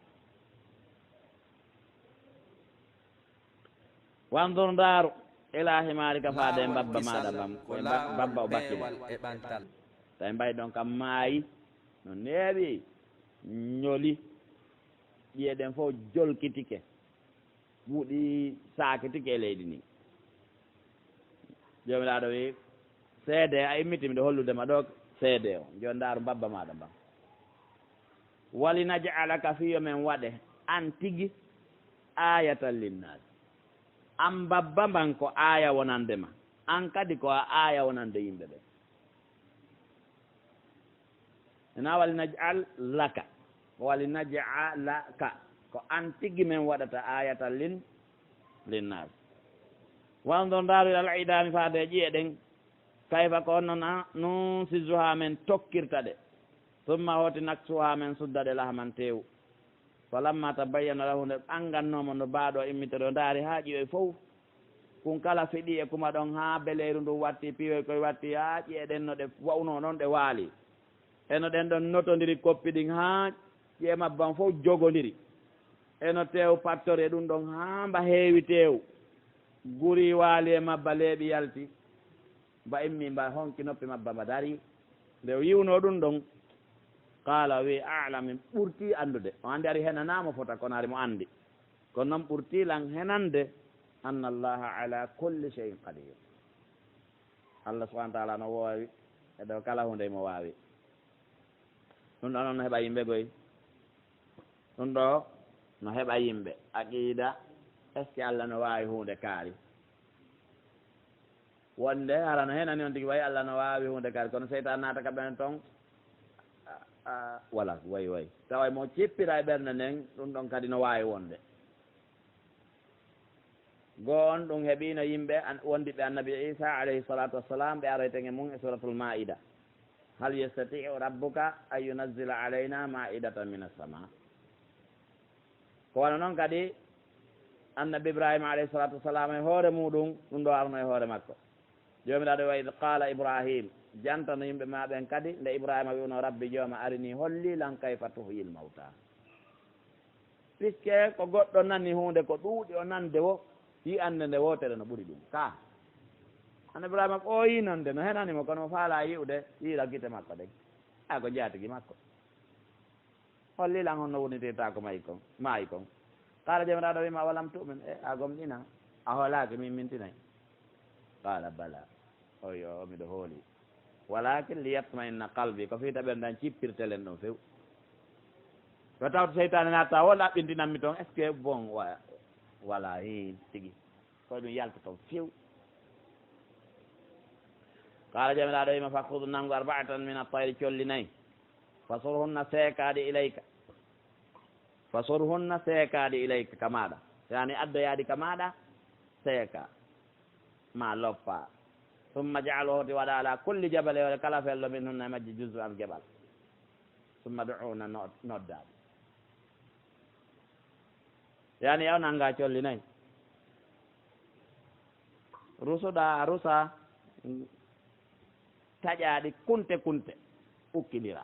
wandur ndaaru ila himari ka faade mbabba maɗa bam koye mbabba o bakkile tawi mbay ɗon kam maayi no neewi ñoli ƴiye ɗen fof jolkitike ɓuuɗi saakitike e leydi ni jomiraɗo wi seede a immitimi ɗo holludema ɗo seede o joni ndaaru mbabba maɗa mbam wali najalaka fiyo men waɗe an tigi ayatan linnas an mbabba mban ko aya wonandema an kadi ko aya wonande yimɓe ɓe ena wali najal laka wali najalaka ko an tigi men waɗata ayatan linnas wando ndaaru ilal idami faade ƴiye ɗen kayfa ko onnona nun sisuha men tokkirta ɗe summa hoti naksuha men sudda ɗe lahaman tewu falamma tabayyana lahu nde ɓangannomo no mbaaɗo immitoro ndaari haa ƴiyoy fof kun kala fiɗi e kuma ɗon haa beleyru ndu watti piyoy koye watti haa ƴiye ɗen no ɗe wawno noon ɗe waali eno ɗen ɗon notodiri koppi ɗin haa ƴiye mabban fof jogodiri eno tew pattore ɗum ɗon haa mba heewi tew guri waali e mabba leeɓi yalti mba immi mba honki noppi mabba mba dari nde yiwno ɗum ɗon qala wi alami ɓurti andude o andi ari henanamo fota kono ari mo andi kono noon ɓurtilan henande anna allaha ala kulli cheyin qadir allah subahana taala no woowi e ɗo kala hunde mo wawi ɗum ɗo noon no heeɓa yimɓe goy ɗum ɗo no heeɓa yimɓe aqida est ce que allah no wawi hunde kaari wonde harano henani on tigi wayi allah no wawi hunde kaari kono seytan naata ka ɓen toon voilà way tawa mo cippira e ɓernde nden ɗum ɗon kadi no wawi wonde goo on ɗum heeɓino yimɓe wondiɓe annabi isa alayhi salatu wassalam ɓe aroyten e mum e suratul maida hal yastatiu rabbuka an yunazzila alayna maidatan min assama ko wano noon kadi annabi ibrahima alayhi salatu wassalam e hoore muɗum ɗum ɗo arno e hoore makko jomiraɗo wa id qala ibrahim jantano yimɓe maɓen kadi nde ibrahima wiuno rabbi jooma arini hollilan kayfa tuhyil mawta puisque ko goɗɗo nani hunde ko ɗuuɗi o nande wo yi ande nde wotere no ɓuri ɗum ka an ibrahima ɓooyi noon de no henanimo kono mo faala yi'ude yiila guite makko ɗen ay ko jaatigui makko hollilan honno wonitirta ko maayi kon qala jomiraɗo wima walam tumin a gomɗina a hoolaki min mintinayi qala bala oyo miɗo hooli walakin liyatmainna qalbi ko fiita ɓen dan cippirtelen ɗon few to tawto seytane natta wo ɗaɓɓintinanmi toon est ce que bon voilà hi tigi koye ɗum yalta toon few qala jamiraɗo wima fakkudu nangu arba'atan min at-tayri colli nayyi fasurhunna seekade ilayka fasurhunna seekade ilayka ka maɗa yani addoyaadi ka maɗa seeka ma loppa summa jaaluhoti waɗa ala kulli jabale wole kala fello min hunna e majji juzu an geɓal summa duuna noddaɓe yani yaw nanga colli nayyi rusuɗa rusa taƴaɗi kunte ukkidira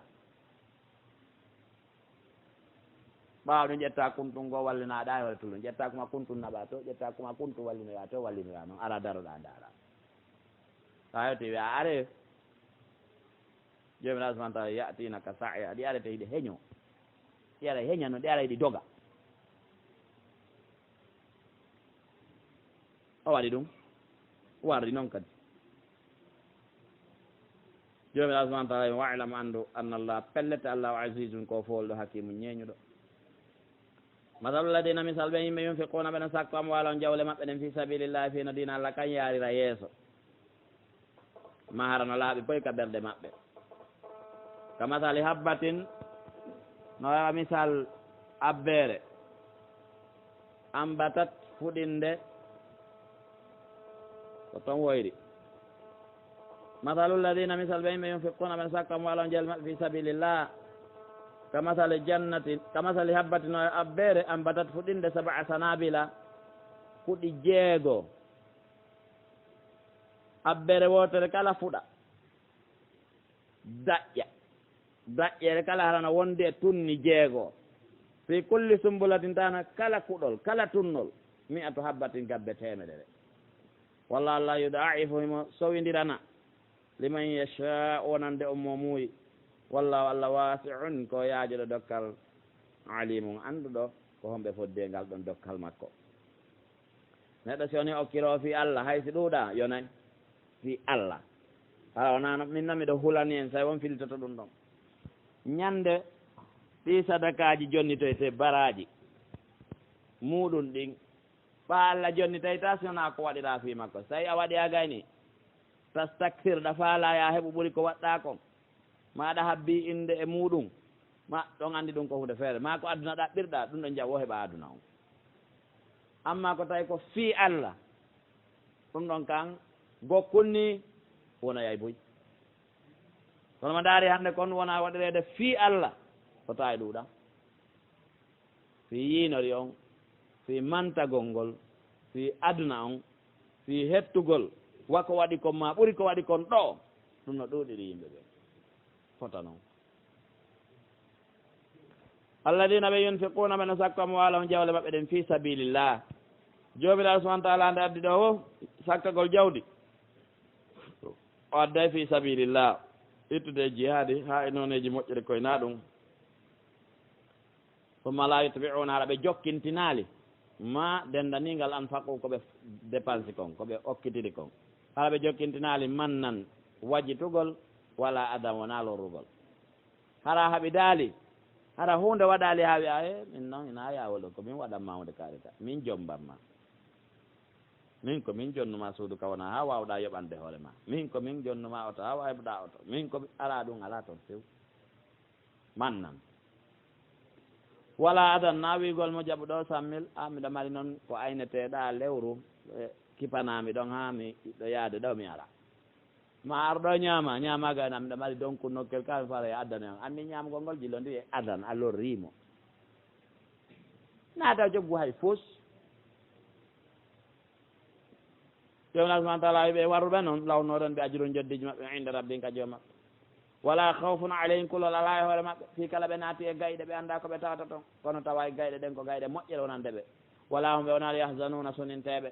ɓawɗo ƴetta kuntum ngo wallinaɗa e hoore tulum ƴetta kuma kuntum naɓa to ƴetta kuma kuntum wallinira to wallinira noon ara daroɗa dara sa yewti wi a are jomiraɗo subahana taala yatinaka saia ɗi arete hiɗi heeño ɗi ara heeñano ɗi ara hiɗi doga o waɗi ɗum wardi noon kadi jomiraɗo subahana taala wa'ilam andu anna allah pellete allahu azizum ko folɗo hakimu ñeñuɗo masalu ladina misal ɓe yimɓe yunfiquna ɓene sakko amwalon jawle maɓɓe ɗen fi sabilillahi fino dina allah kan yarira yeeso maharano laaɓi boy ka ɓerɗe maɓɓe ka masali habbatin no wawa misal abbere ambatat fuɗinde ko toon woyri masalu ladina misal ɓe yimɓe yunfiquna ɓene sakko amwalon jawle maɓɓe fi sabilillah kamasali jannatin kamasali habbatino abbere ambatat fuɗinde 7 sanabila fuɗi 6 abbere wotere kala fuɗa daƴƴere kala harana wonde tunni 6 fi kulli sumbulatin tana kala kuɗol kala tunnol mi'atu habbatin gabbe temeɗere walla allah yudaifu himo sowindirana liman yasha wonande on mo muuyi wallahu allah wasi'un ko yaajoɗo dokkal alimum annduɗo ko homɓe fodde ngal ɗon dokkal makko neɗɗo si woni okkiro fi allah haysi ɗuuɗa yonayi fi allah hala wonano min noon miɗo hulani en sa won filtoto ɗum ɗon ñande ɗi sadakaji jonni toyte baraji muɗum ɗin ɓa allah jonni tawi ta si wona ko waɗira fi makko so tawi a waɗi a gayni tastakfirɗa faala ya heɓu ɓuuri ko waɗɗa kon maɗa habbi inde e muɗum ma ɗon andi ɗum ko hunde feere ma ko aduna ɗaɓɓirɗa ɗum ɗo jawo heɓa aduna on amma ko tawi ko fi allah ɗum ɗon kan gokkunni wona yay boy kono ma daari hannde kon wona waɗirede fi allah ko tawi ɗuuɗa fi yinori on fi mantagol ngol fi aduna on fi hettugol wako waɗi kon ma ɓuri ko waɗi kon ɗo ɗum no ɗuuɗiri yimɓe ɓe fota noon alladina ɓe yunfiquna ɓe no sakko amwalahum jawle maɓɓe ɗen fi sabilillah jomiraɗo subahana taala nde addi ɗo o sakkagol jawdi o adday fi sabilillah ittude jihadi ha e noneji moƴƴere koye na ɗum summa la yutbiuna haɗa ɓe jokkintinali ma dendanigal anfaqu koɓe dépense kon koɓe okkitiri kon haɗa ɓe jokkintinali mannan wajitugol wala adam wona lorrugol hara haɓi daali hara hunde waɗali ha wiya e min noon ina yawolo ko min waɗanma hunde kaleta min jombamma min ko min jonnuma suudu ka wona ha wawɗa yoɓande hoore ma min ko min jonnuma oto ha wawɗa oto min ko ala ɗum ala toon few mannan wala adan na wigol mo jaɓu ɗo sammil a miɗa mari noon ko ayneteɗa lewru kipanami ɗon ha mi ɗo yaade ɗo mi ala ma arɗo ñamagana miɗa mari donc nokkel kami fara e addane on anni ñamgol ngol jillo ndi e adan alors rimo naata joggu hay fos jomna subahana taala ɓe warruɓe noon lawnoɗon ɓe ajuru joddiji maɓɓe inde rabbin ka jooma wala khawfun alayhim kulol ala e hoore maɓɓe fi kala ɓe naati e gayɗe ɓe annda ko ɓe tawata toon kono tawa e gayɗe ɗen ko gayɗe moƴƴere wonande ɓe wala hum ɓe wonade yahzanuna soninteɓe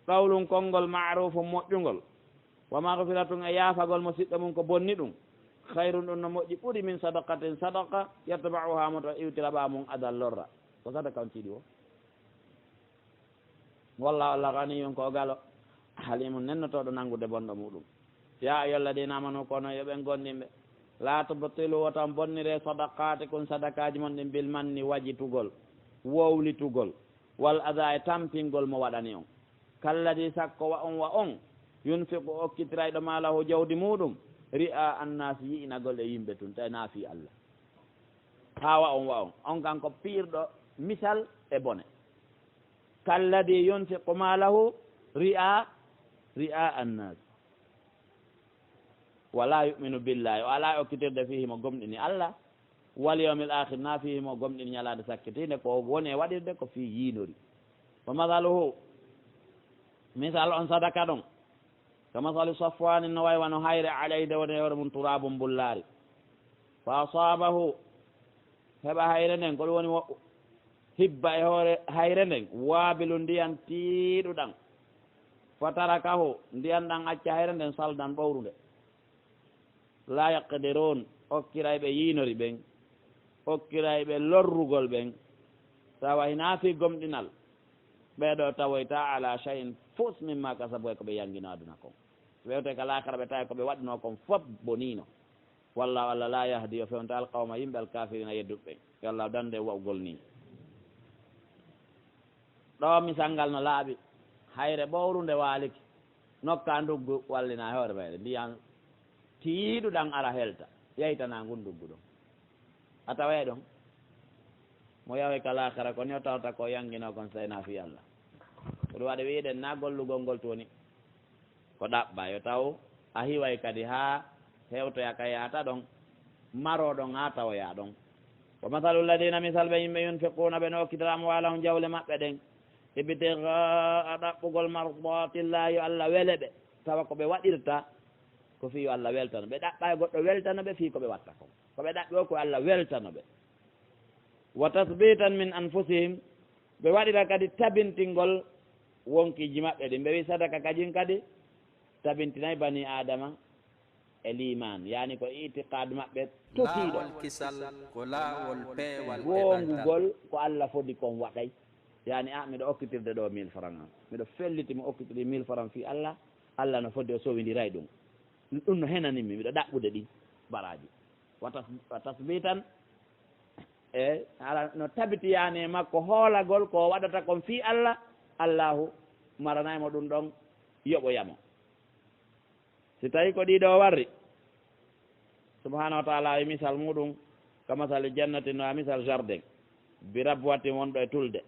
qawlum konngol maarufu moƴƴugol wa mahfiratun e yaafagol mo siɗɗo mum ko bonni ɗum hayrun ɗum no moƴƴi ɓuri min sadaqatin sadaqa yettabauha mo to iwtiraɓa mum adal lorra ko sadaka on tiiɗi o walla allah ganiyum ko galo halimum nennotoɗo nanngude bonɗo muɗum ya ayyuhalladina amanu kono yoɓen gonɗinɓe la tubtilu wotan bonnire sadaqati kun sadakaji mon ɗin bil manni wajitugol wowlitugol wal ada e tampingol mo waɗani on kalladi sakko wa on yunfiqu okkitirayɗo malahu jawdi muɗum ri'a annas yi'inagol e yimɓe tun tawi naafi allah ha wa on kan ko piirɗo misal e bone kalladi yunfiqu malahu ri'a annas wala yuminu billahi o ala okkitirde fihi mo gomɗini allah wal yawmil akhir na fihi mo gomɗini ñalade sakkitinde ko woni e waɗirde ko fi yiinori wa mathaluhu misal on sadaka ɗon ko masalu safwani no way wano hayre alayde woni hoore mum turabum bullari fa asabahu heɓa hayre nden ko ɗum woni woɓɓu hibba e hoore hayre nden waabilu ndiyan tiiɗuɗan fa tarakahu ndiyan ɗan acca hayre nden saldan ɓowru nde la yaqdirun okkirayɓe yiinori ɓen okkirayɓe lorrugol ɓen tawa hina fi gomɗinal ɓeɗo tawoyta ala cheyin fos mimma kasabu e ko ɓe yangino aduna kon wewte ka lakara ɓe tawi ko ɓe waɗno kon fof bonino wallahu allah la yahdi o fewnta alqawma yimɓe alkafirina yedduɓe yo allah dande wawgol ni ɗo misal ngal no laaɓi hayre ɓowru nde waaliki nokka nduggu wallina hoore meɗe ndiyan tiiɗuɗan ara helta yeytana ngun nduggu ɗum a tawe ɗon mo yawe ka lakara ko ni o tawta ko yangino kon sayna fi allah ko ɗum waɗa wiiɗen na gollugol ngol toni ko ɗaɓɓa yo taw a hiway kadi ha hewtoya ka yaata ɗon maro ɗon ha tawoya ɗon wa mathalu lladina misal ɓe yimɓe yunfiquna ɓe no okkitira amwalahum jawle maɓɓe ɗen ibtigaa ɗaɓɓugol mardatillahi allah wele ɓe tawa ko ɓe waɗirta ko fi yo allah weltano ɓe ɗaɓɓa e goɗɗo weltano ɓe fi ko ɓe watta kon ko ɓe ɗaɓɓi o ko allah weltano ɓe wa tathbitan min anfusihim ɓe waɗira kadi tabintingol wonkiji maɓɓe ɗi ɓe wi sadaka kajin kadi tabintinayi bani adama e liman yani ko itiqade maɓɓe tokiiɗo goongugol ko Allah fodi kon waɗay yani miɗo okkitirde ɗo 1000 francs am miɗo felliti mi okkitiri 1000 francs fi Allah Allah no fodde o sowindiray ɗum ɗum no henanimmi miɗo ɗaɓɓude ɗi baraji wa tasbitan e ala no tabitiyani e makko hoolagol ko waɗata kon fi Allah Allahu maranaymo ɗum ɗon yoɓoyamo si tawi ko ɗiɗo warri subhanahu wa taala e misal muɗum ka masali jannati no a misal jardin bi rabwati wonɗo e tulde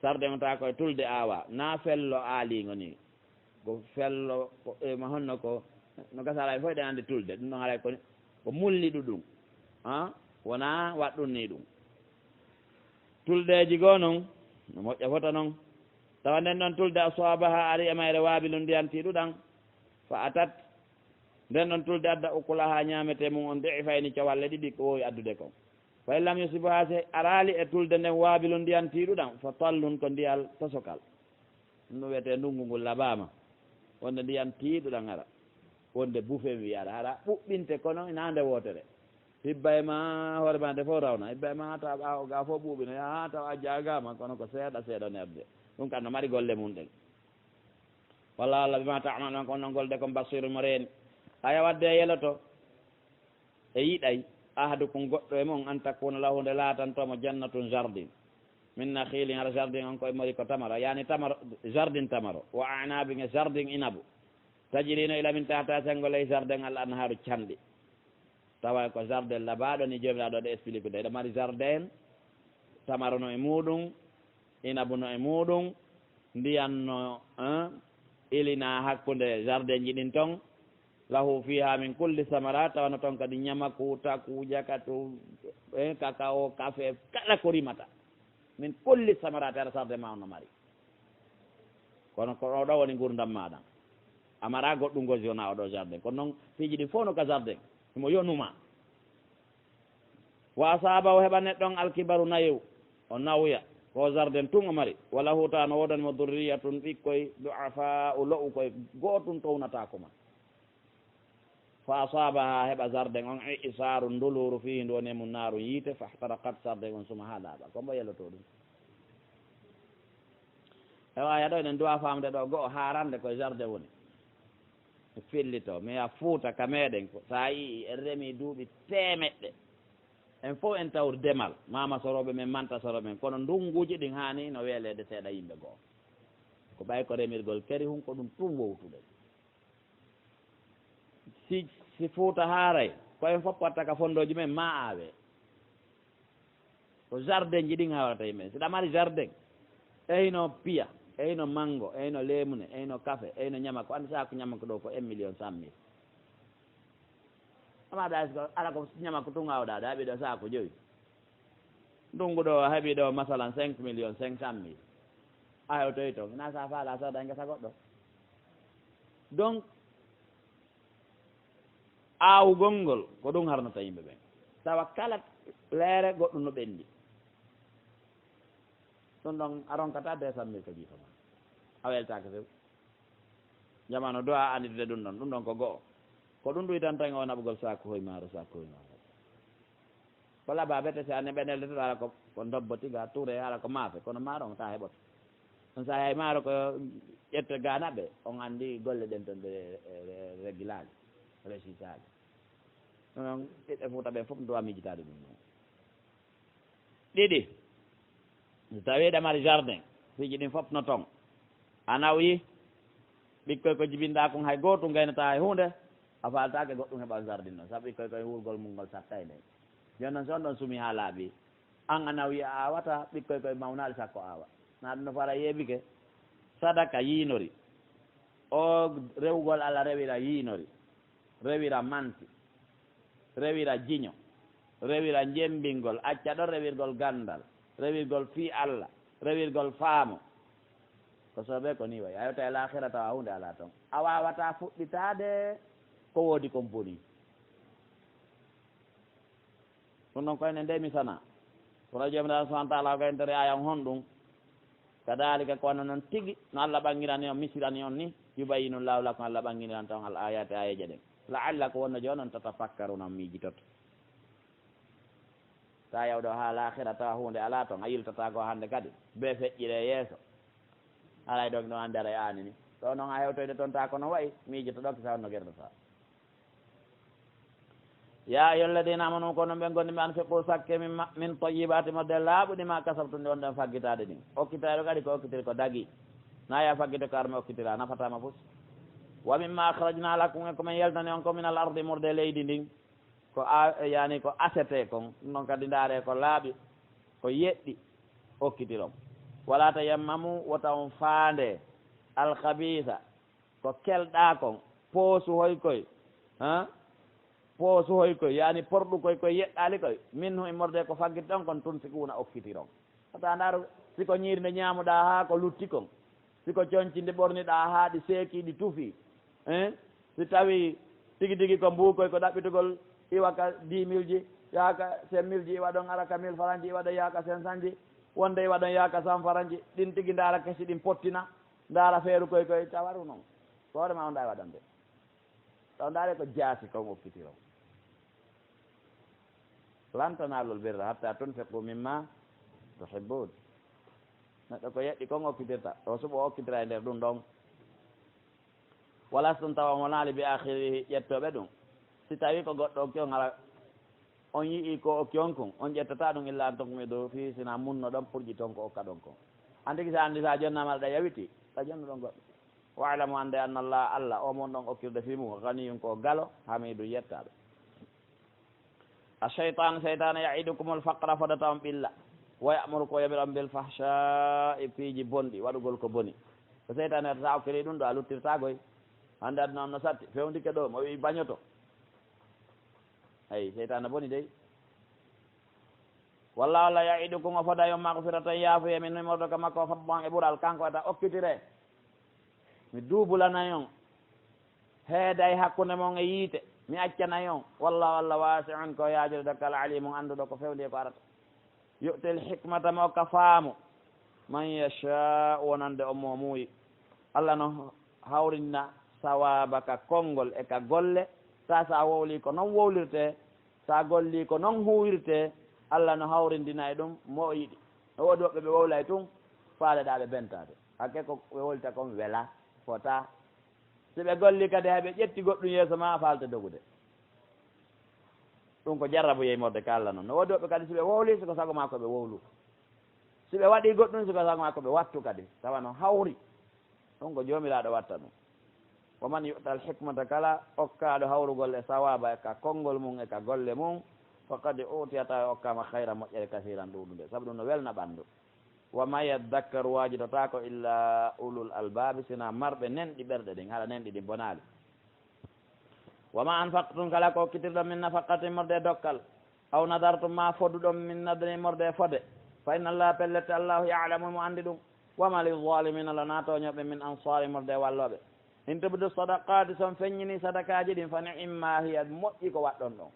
jardin ta koye tulde awa na fello aaligo ni ko fello ma honno ko no gasala fof ɗe andi tulde ɗum ɗon haɗa ko mulliɗu ɗum wona waɗɗum ni ɗum tuldeji goo noon no moƴƴa fota noon tawa nden ɗon tulde a soabaha ari e mayre waabilu ndiyantiɗuɗan fa atat nden ɗon tulde adda ukulaha ñamete mum on de'i fayni cowalle ɗiɗi ko wowi addude kon fa in lam yusibuha se arali e tulde nden waabilu ndiyantiɗuɗan fa tallun ko ndiyal tosokal ɗum wiyete ndungu ngol labama wonde ndiyantiɗuɗan ara wonde buufe mi wiyata haɗa ɓuɓɓinte kono ina nde wotere hibba e ma hoore ma nde fof rawna hibba e ma taw ɓawo ga fof ɓuuɓino ya taw a jagama kono ko seeɗa seeɗa nerde ɗum kam no mari golle mum ɗen walla Allah bima tamalon ko noon golde ko basiru mo reeni aya wadde yeloto e yiɗay ahadukum goɗɗo e mum an takkuna lahu nde laatantomo jannatun jardin min nakhilin hara jardin on koye mari ko tamaro yani tamaro jardin tamaro wa anabin e jardin inabu tajirino ila min tahta sengol e jardin al anharu canɗi tawa ko jardin labaɗo ni jomiraɗo ɗe explique de ɗo mari jardin tamaro no e muɗum inabu no e muɗum ndiyanno ilina hakkude jardin ji ɗin ton lahu fiha min kulli samara tawano toon kadi ñamaku taku jakatu cacao café kala ko rimata min kulli samarate aɗa sarde ma onno mari kono ko ɗo woni gurdam maɗa amara goɗɗum gosi wona oɗo jardin kono noon piiji ɗi fof no ka jardin imo yonuma wa asaba o heɓa neɗɗon alkibaru nayew o nawya ko jardin tun o mari wala huta no wodanimo durriyatun ɓikkoye duafa o lo'u koye gootum townatako ma fa asabaha heɓa jardin on isaru ndoluru fihi ndu woni mum naaru yiite fahtarakat jardin on suma ha laaɓa kombo yelloto ɗum ewa yaɗo enen duwa famde ɗo goho harande koye jardin woni e fillito mais a fuuta ka meɗen sa yii en reemi duuɓi temeɗɗe en fof en tawr demal mama soroɓe men manta soroɓe men kono ndunguji ɗin hani no weelede seeɗa yimɓe goo ko ɓay ko remirgol kadi hun ko ɗum tum wowtude si fuuta haaray ko en fof watta ka fondoji men ma awe ko jardin ji ɗin hawrata yimɓe siɗa mari jardin eyno piya eyno mango eyno lemune eyno café eyno ñama ko andi saku ñama ko ɗo ko 1.100.000 amaɗa ko ala ko ñama ko tun awɗa ɗo haɓi ɗo saku joyi ndungu ɗo haɓi ɗo masalan 5.500.000 a hewtoyi to na sa faala soda ngesa goɗɗo donc aawugol ngol ko ɗum harnata yimɓe ɓen tawa kala leere goɗɗum no ɓenndi ɗum ɗon a ronkata 200.000 ko jiitoma a weltake few jamano do a anditude ɗum ɗon ko go'o ko ɗum ɗuytan tan o naɓugol saku hoye maaro saku hoye maaro ko labaɓete si a neɓenelde to ala ko dobbotiga touré ala ko maafe kono maaro on ta heɓoto on sa hay maaro ko ƴette ganaɓe on anndi golle ɗen ton ɓe régulage récisage ɗum ɓiɓɓe Fuuta ɓe fof duwa mijitade ɗum noon ɗiɗi so tawi ɗe mari jardin piiji ɗin fof no toon a nawyi ɓikkoy ko jibinɗa kon hay gootu gaynata hay hunde a faltake goɗɗum heɓa jardin noon saabu ɓikkoy koye hurgol mum ngol sattay nde joni noon so on ɗon suumi ha laaɓi an a nawyi a awata ɓikkoy koye mawnaɗe sakko awa na ɗum no fara yeebike sadaka yiinori o rewgol Allah rewira yiinori rewira manti rewira jiño rewira jembingol acca ɗo rewirgol gandal rewirgol fi Allah rewirgol faamo ko soɓe ko ni way a yewta e lahira tawa hunde ala toon a wawata fuɗɗitade ko woodi kon boni ɗum ɗon koyne nde mi sana kono jomiraɗo subahana taala ko entere ayan hon ɗum kadalika ko noon tigi no Allah ɓangirani on misirani on ni yubayinu llahu lakum Allah ɓangiriran taw al ayati ayaji ɗen laalla ko wonno joni on tatafakkaruna miijitoto sa yawɗo ha lahira tawa hunde ala toon a yiltata ko hande kadi be feƴƴire yeeso alay ɗon ɗo ande aɗa ani ni ɗo noon a hewtoyde toon ta kono wayi miijito ɗo kisa wonno gerdata ya ayuha alladina amanu kono ɓe gonɗi ɓe an fiqu sakke min tayyibati modde laaɓuɗi ma kasabtunde on ɗen faggitade ɗin okkitade kadi ko okkitiri ko dagui naya faggito ko armi okkitira nafatama fus wa mimma akhrajna lakum e komin yeltani on ko min al ardi murde leydi ndin ko yani ko asete kon ɗum ɗon kadi ndaare ko laaɓi ko yeɗɗi okkitiron wala tayammamu wota on faande alkhabisa ko kelɗa kon poosu hoy koy poosu hoy koy yani porɗu koy koye yeɗɗali koy min hu immorde ko faggit ɗon kon tun sikuna okkitiron ata ndaaro siko ñiiri nde ñaamuɗa ha ko lutti kon siko coñci nde ɓorniɗa ha ɗi seeki ɗi tuufi si tawi tigi tigi ko mbuukoy ko ɗaɓɓitugol iwaka 10 000 ji yaaka 5 000 ji iwa ɗon araka 1000 francs ji iwa ɗon yaaka 500 ji wonde iwa ɗon yaaka 100 francs ji ɗin tigi ndaara kesi ɗin pottina ndaara feeru koy koy tawaru noon hoorema on ɗa waɗan de taw ndaare ko jaasi kon okkitiro lan tanalul birra hatta tunfiqu mimma tuhibbun neɗɗo ko yeɗɗi kon okkitirta o suɓo okkitira e nder ɗum ɗon wala so ɗum tawa monaali bi akhirihi ƴettoɓe ɗum si tawi ko goɗɗo okki on ala on yii ko okki on kon on ƴettata ɗum illa an tonkumi dow fi sina munno ɗon pourƴi toon ko okka ɗon kon andi sa andi sa jonnama ɗa yawiti ɗa jonno ɗon goɗɗo wa'lamu ande anna Allah o mon ɗon okkirde fi mum ganiyum ko galo hamidu yettaɓe الشيطان سيطان يعيدكم الفقر فدتهم بالله ويأمركم يبرم بالفحشاء فيجي بوندي wadugol ko boni ko seytane ta okkiri ɗum ɗo a luttirtagoy hande aduna on no satti fewndike ɗo mo wi bañoto ayi seytane boni dey wallahu la yaidukum o foda yo magfiratan yaafuye min numorɗo ka makko fadban e ɓuural kanko wata okkitire mi duubulanayon heeday hakkunde mon e yiite mi accanayon wallahu allah wasiun ko yaajude dokkal alimu annduɗo ko fewndi e ko arata yu'til hikmata mo ka faamu man yasha wonande o mo muuyi allah no hawrinna sawaba ka konngol e ka golle sa wowli ko noon wowlirte sa golli ko noon huwirte allah no hawrindina e ɗum mo yiɗi no woodi woɓɓe ɓe wowlay tun faaleɗa ɓe bentade hakke ko ɓe wolta kon wela fota si ɓe golli kadi hayɓe ƴetti goɗɗum yeeso ma faalte dogude ɗum ko jarrabu yeymorde ka Allah noon no woodi woɓɓe kadi si ɓe wowli siko sago ma ko ɓe wowlu si ɓe waɗi goɗɗum siko sago ma ko ɓe wattu kadi tawa no hawri ɗum ko jomiraɗo watta ɗum wa man yu'tal hikmata kala okkaɗo hawrugol e sawaba e ka konngol mum e ka golle mum faqad utiyata e okkama hayra moƴƴere kasiran ɗuɗude saabu ɗum no welna ɓanndu wa ma yadakkaru wajidata ko illa ulul albabi sina marɓe nenɗi ɓerɗe ɗin haɗa nenɗi ɗi bonali wa ma anfaqtum kala ko okkitirɗon min nafaqati morde dokkal aw nadartum ma foduɗon min nadri morde fode fa inna allah pellette allahu yalamu mo andi ɗum wama lizalimina la natoñoɓe min ansari morde walloɓe in tubdu sadaqati son feññini sadakaji ɗin fa ni'imma hiya moƴƴi ko waɗɗon ɗon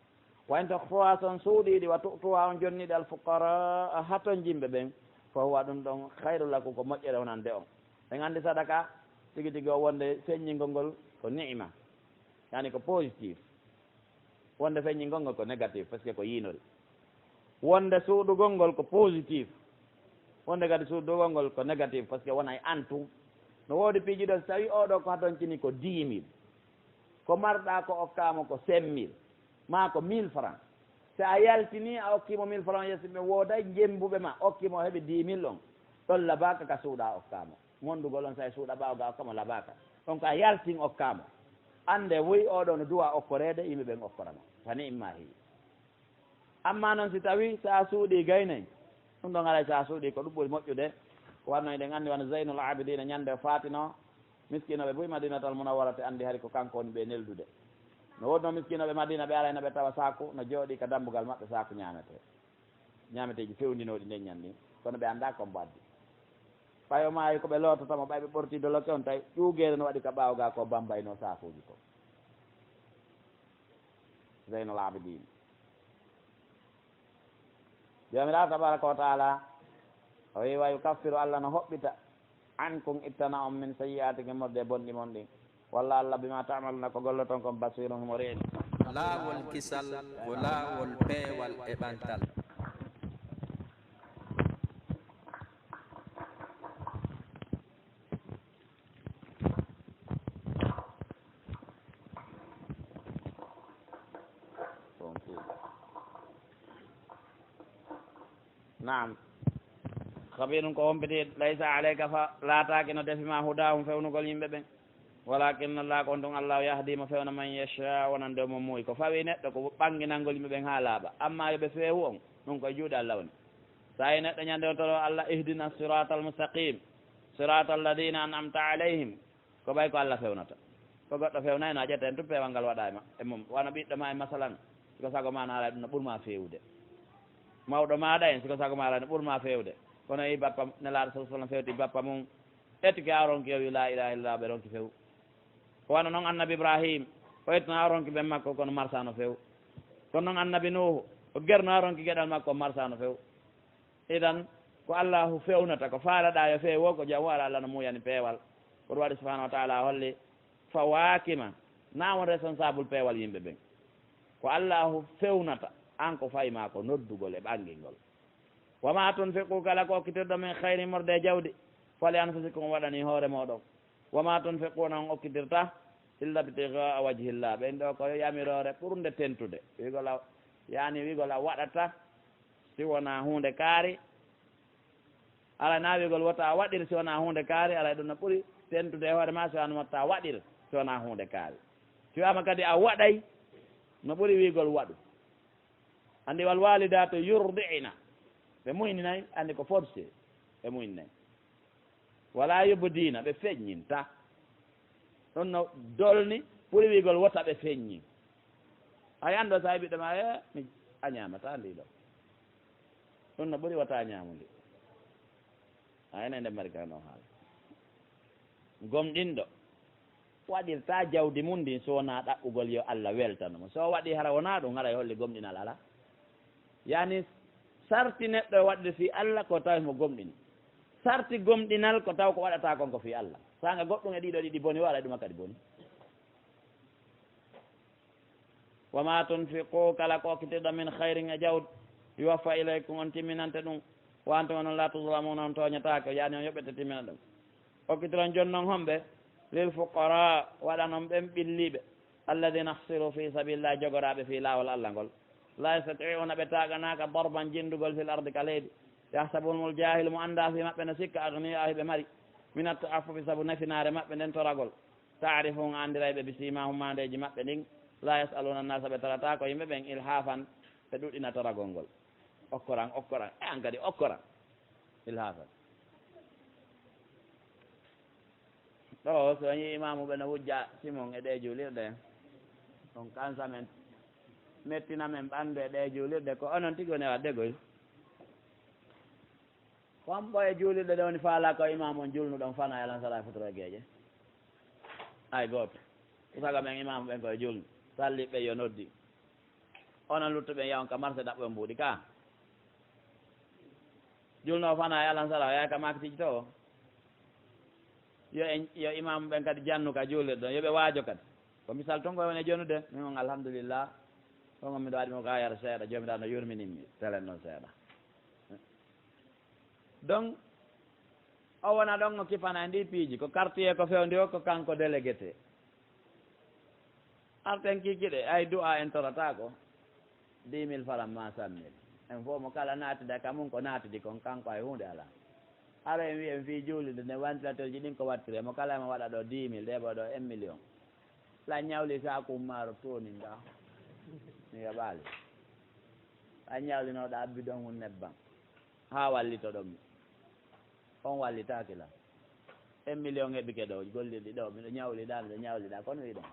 wa in tohfuha son suuɗiɗi wa tu'tuha on jonniɗe alfuqara haton jimɓe ɓen fo huwa ɗum ɗon hayru lakum ko moƴƴere wonande on ɓen andi sadaka tigi tigi o wonde feññingol ngol ko ni'ima yani ko positif wonde feññingol ngol ko négatif par ce que ko yiinori wonde suuɗugol ngol ko positif wonde kadi suuɗugol ngol ko négatif par ce que wona e antum no woodi piijiɗo so tawi oɗo ko haton cini ko 10 000 ko marɗa ko okkama ko 5 000 ma ko 1000 francs si a yaltini a okkimo 1000 francs yesiɓe wooday jembuɓe ma okkimo heeɓe 10 000 on ɗon labaka ka suuɗa okkama mondugol on sa suuɗa ɓawga okkamo labaka ɗon ko a yaltin okkamo ande woyi oɗo no duwa okkorede yimɓe ɓen okkorama tani imma heewi amma noon si tawi sa suuɗi gaynayi ɗum ɗon alay sa suuɗi ko ɗum ɓuri moƴƴude wanno eɗen andi wona zeynul abidina ñande fatino miskinoɓe boyi madinatal munawwarate andi hari ko kanko woni ɓe neldude no wodno miskinoɓe madina ɓe alayno ɓe tawa saku no jooɗi ka dambugal maɓɓe saku ñameteji fewndinoɗi nden ñandi kono ɓe anda kombo addi ɓayo maayi koɓe lototamo ɓay ɓe ɓortido lokke on tawi ƴuugere no waɗi ka ɓawga ko bambayno sakuji ko zeynul abidina jomiraɗo tabaraka wa taala o wi wa yukaffiru Allah no hoɓɓita ankum ittana on min sayyi'atikum morde bonɗi mon ɗin walla Allah bima tamaluna ko golloton kon basirum mo reeni laawol kisal ko laawol peewal e ɓantal. naam kabirun ko wompiti laysa alayka fa laataki no defima hudahum fewnugol yimɓe ɓen walakinna Allah ko on ɗum Allah yahdima fewna man yasha wonande mo muuyi ko fawi neɗɗo ko ɓanginalngol yimɓe ɓen ha laaɓa amma yoɓe feewu on ɗum koye juuɗe Allah woni sa yi neɗɗo ñande o toro Allah ihdina sirata almustaqim sirata alladina an'amta alayhim ko ɓay ko Allah fewnata ko goɗɗo fewnayno a ƴetta en tu peewal ngal waɗa e mum wona ɓiɗɗo ma e masalan siko sago ma naala ɗum no ɓuurma fewde mawɗo maɗa en siko sago maɗa no ɓuurma fewde kono i bappa nelaɗo sa sallam fewti bappa mum ettike a ronki o wi la ilaha illallah ɓe ronki few ko wano noon annabi ibrahim o ettino a ronki ɓen makko kono marsano few kono noon annabi nuhu o gerno a ronki gueɗal makko marsano few idan ko allahu fewnata ko faalaɗa yo feewo ko jam waɗa Allah no muyani peewal koɗo waɗi subahanahu wa taala holli fa wakima nawon responsable peewal yimɓe ɓen ko allahu fewnata an ko fayma ko noddugol e ɓangilngol wama tunfiqu kala ko okkitirɗo min hayri morde jawdi fali anfusikum waɗani hoore moɗon wama tunfiquna on okkitirta illa bitigaa wajhillah ɓen ɗo ko yamirore ɓurde tentude wigola yani wigola waɗata si wona hunde kaari ala na wigol wota waɗir si wona hunde kaari ala ɗum no ɓuuri tentude e hoore ma si wana watta waɗir si wona hunde kaari si wama kadi a waɗay no ɓuuri wigol waɗu andi wal walidatu yurdi'ina ɓe muyninayi andi ko forcé ɓe muyninayi wala yubdina ɓe feññinta ɗon no dolni ɓuuri wigol wota ɓe feññi ay anndo sa ɓiɗɗo ma mi a ñamata ndi ɗo ɗum no ɓuuri wota ñamundi ayna nde mari kano haala gomɗinɗo waɗirta jawdi mum ndin so wona ɗaɓɓugol yo Allah weltanoma so waɗi hara wona ɗum hara holli gomɗinal ala yani sarti neɗɗo waɗde fi Allah ko tawi mo gomɗini sarti gomɗinal ko taw ko waɗata kon ko fi Allah sanga goɗɗum e ɗiɗo ɗiɗi boni waɗa ɗuma kadi boni wama tunfiqu kala ko okkitirɗo min hayrin e jawd yuwaffa ilaykum on timminante ɗum wanto onon la tuzlamuna on toñatake yani on yoɓete timmina ɗum okkitiron joni noon homɓe lil fuqara waɗanon ɓen ɓilliɓe alladina hsiru fi sabilillah jogoraɓe fi lawol Allah ngol la yastatiuna ɓe taganaka darban jindugol fil ardi ka leydi yahsabunmul jahilu mo anda fi maɓɓe no sikka agniya ɓe mari min atta'affufi saabu nafinare maɓɓe nden toragol ta'rifun andirayɓe bisimahum mandeji maɓɓe ɗin la yasaluna nnasa ɓe tarata ko yimɓe ɓen ilhafan ɓe ɗuɗɗina toragol ngol okkoran e an kadi okkoran ilhafan ɗo so yi imamuɓe no wujja simon e ɗe julirɗe on kansa men mettina men ɓandu e ɗe julirɗe ko onon tigi woni wadde goy komɓo e julirɗe ɗe woni faala ko imam on julnuɗon fana yalan sala fotoro e gueeƴe ay gooto saga men imamu ɓen koye julnu salliɓe yo noddi onon luttuɓe yawon ka marché ɗaɓɓe mbuuɗi ka julno fana yalan sala yaay ka maktiji to yo imamu ɓen kadi jannu ka julirɗon yoɓe waajo kadi ko misal ton koye woni jonude min on alhamdulillah on on miɗo waɗimo ka yara seeɗa jomiɗa no yurminimmi telen noon seeɗa donc o wona ɗon o kifana e ndi piiji ko quartier ko fewndi o ko kanko délégué te arten kikiɗe ay du'a en torata ko 10 000 francs ma 100 000 en fof mo kala naatide ka mum ko naatidi kon kanko ay hunde ala ara en wi en fi juulide ne ventilateur ji ɗin ko wattire mo kala mo waɗa ɗo 10 000 ɗeɓo ɗo 1 million la ñawli sakum maaro toninɗa mi yaɓaali a ñawlinoɗa bidon hun nebban ha wallito ɗon on wallitaki la 1 million heɓike ɗo gollirɗi ɗo miɗo ñawliɗa kono wi ɗon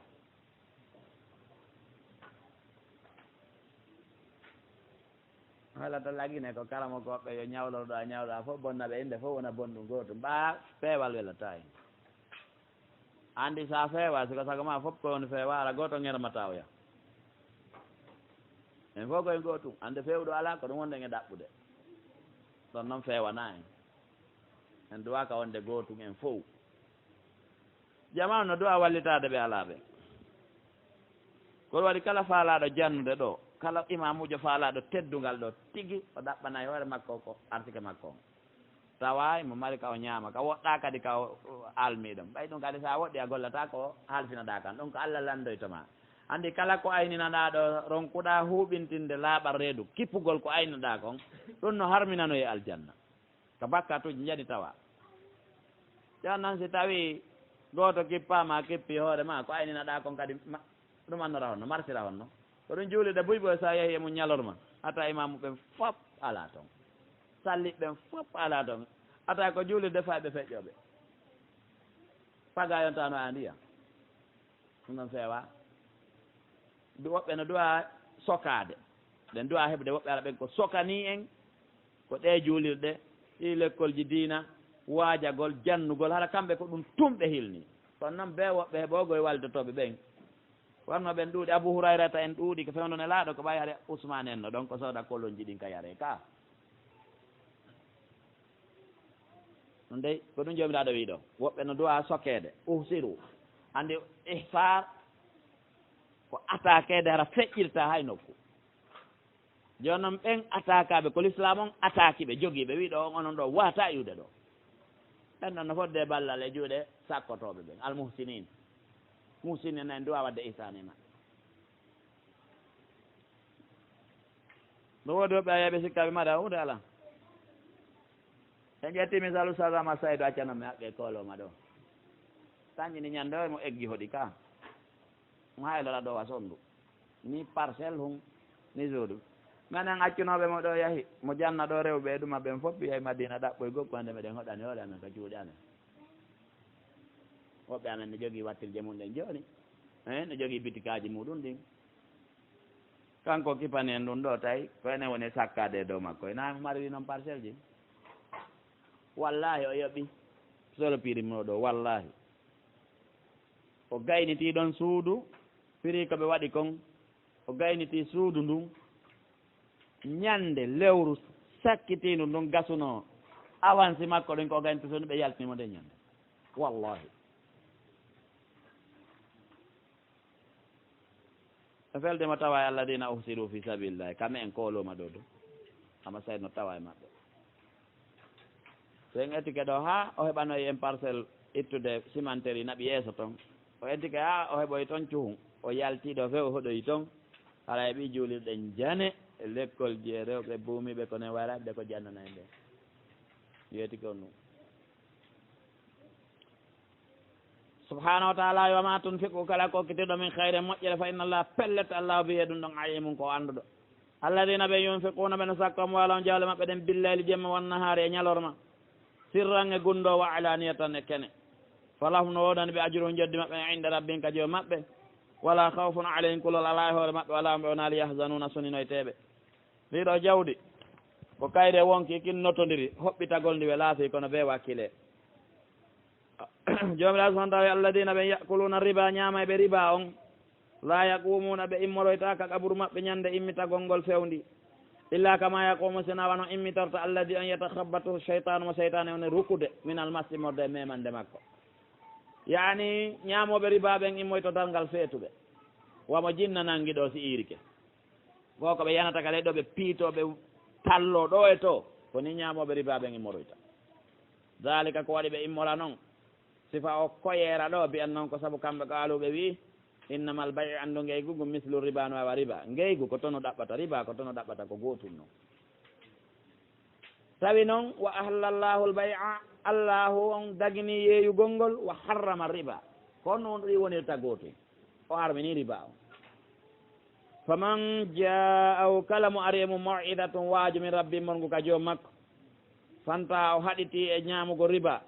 haala to lagine ko karamo goɓɓe yo ñawloɗo a ñawɗa fof bonnaɓe inde fof wona bonɗum goto mba feewal welata hen andi sa feewa siko sago ma fof ko woni feewa ala goto ngermata oya en fof koye gotum ande fewɗo ala ko ɗum wonde e ɗaɓɓude ɗon noon feewana en en duwa ka wonde gootum en fof jama no duwa wallitade ɓe ala ɓe kono waɗi kala faalaɗo jannude ɗo kala imamujo faalaɗo teddungal ɗo tigi o ɗaɓɓanayi hoore makko ko artike makko on tawa mo mari ka o ñaama ka woɗɗa kadi ka o almiɗom ɓay ɗum kadi sa woɗɗi a gollata ko halfinaɗa kan ɗum ko Allah landoytoma andi kala ko ayninaɗa ɗo ronkuɗa huɓintinde laaɓal reedu kippugol ko ayninaɗa kon ɗum no harminano e aljanna ko bakkatuji jadi tawa jon noon si tawi goto kippama kippi hoore ma ko ayninaɗa kon kadi ɗum annora honno marsira honno ko ɗum juulide buyɓo sa yeehi emo ñalorma ata imamu ɓen fop ala toon salliɓe ɓen fop ala toon ata ko juulide fayɓe feƴƴoɓe paga yontano andiya ɗum ɗon feewa woɓɓe no duwa sokade ɓen duwa heɓde woɓɓe ala ɓen ko sokani en ko ɗe juulirɗe ɗi l'école ji diina waajagol jannugol haɗa kamɓe ko ɗum tumɓe hilni kono noon be woɓɓe heɓogoye waldotoɓe ɓen wonno ɓen ɗuuɗi Abou Hurayrata en ɗuuɗi ko fewnone laaɗo ko ɓawi haɗa Ousmane en no ɗon ko sooda kolonji ɗin ka yare ka ɗum dey ko ɗum jomiraɗo wi ɗo woɓɓe no duwa sokede uhsiru andi ihsar ko attaquede hara feƴƴirta hay nokku joni noon ɓen attaquaɓe ko l'islam on attaque ɓe jogiiɓe wi ɗo on onon ɗo wata iwde ɗo ɓen ɗon no fodde ballal e juuɗe sakkotoɓe ɓen almuhsinin muhsinin en duwa wadde ihsan e maɓɓe no woodi woɓɓe a yeeɓe sikkaɓe maɗa hunde ala en ƴetti misalu sagama Saydou accanomi haqqe koloma ɗo tañƴini ñande o mo eggi hoɗi ka mo haylora ɗo wa sondu ni parcelle hum ni jodu minen accunoɓe mo ɗo yahi mo janna ɗo rewɓe ɗuma ɓen fof yahi Madina ɗaɓɓoye gokku hande meɗen hoɗani hoore amen ko juuɗe amen woɓɓe amen ne jogii wattirje mum ɗen jooni ne jogii bitikaji muɗum ɗin kanko kipani en ɗum ɗo tawi ko enen woni sakkade e dow makko ena mari noon parcelle ji wallahi o yoɓi solo pirimno ɗo wallahi o gayniti ɗon suudu prix ko ɓe waɗi kon o gayniti suudu ndun ñande lewru sakkitinu ndun gasuno avance makko ɗen ko gayniti suudu ɓe yaltinimo nde ñande wallahi e feldemo tawa e alladina uhsiru fi sabilillahi kamɓe en kooloma ɗo ɗo ama sayid no tawa e maɓɓe so en ettike ɗo ha o heɓanoyi en parcelle ittude cimenterie naɓi yeeso toon o ettike ha o heɓoyi toon cuhum o yaltiɗo few hoɗoyi toon hara heɓi juulirɗen jane e l'école ji e rewɓe buumiɓe kono waraɓe ko jannana en ɓe wiyetike on ɗum subhanahu wa taala wama tunfiqu kala kokkitiɗo min hayre moƴƴere fa inna allah pellet allah wiye ɗum ɗon ayimum ko annduɗo alladina ɓe yunfiquna ɓene sakko amwala on jawle maɓɓe ɗen billeyli jemma wannahaari e ñalorma sirran e gunndo wa alaniyatan e kene falahum no wodani ɓe ajruhum joddi maɓɓe inde rabbin ka joom maɓɓe wala khawfun alayhim kulol ala e hoore maɓɓe wala ɓe wonaali yahzanuna soninoyteɓe ɗiɗo jawɗi ko kayre wonki kin notodiri hoɓɓitagol ndi ɓe laafi kono be wakkile jomiraɗo subahana taala alladina ɓe yakuluna riba ñaama e ɓe riba on la yaqumuna ɓe immoroyta ka ƙaburu maɓɓe ñande immitagol ngol fewndi illa kama yaqumu sina wano immitorta alladi an yatakhabbatu cheytanu mo seytane one rukude min almasi morde memande makko yani ñaamoɓe riba ɓen immoyto dalngal feetuɓe wamo jinna nangi ɗo si irike ko ko ɓe yanata kala ɗo ɓe piitoɓe tallo ɗo e to koni ñaamoɓe riba ɓen immoroyta dalika ko waɗi ɓe immora noon sifa o koyera ɗo mbiyan noon ko saabu kamɓe ko aluɓe wi innamal bayi anndu ngeygu mislu riba no wawa riba ngeygu ko tono ɗaɓɓata riba ko tono ɗaɓɓata ko gotum noon tawi noon wa ahlallahu lbay'a allahu on dagini yeeyugol ngol wa harrama riba kono on ɗo wonirta gotum o harmini riba o faman ja'ahu kala mo ari emo maw'idatun waaju min rabbi mongu ka joom makko fanta o haɗiti e ñaamugo riba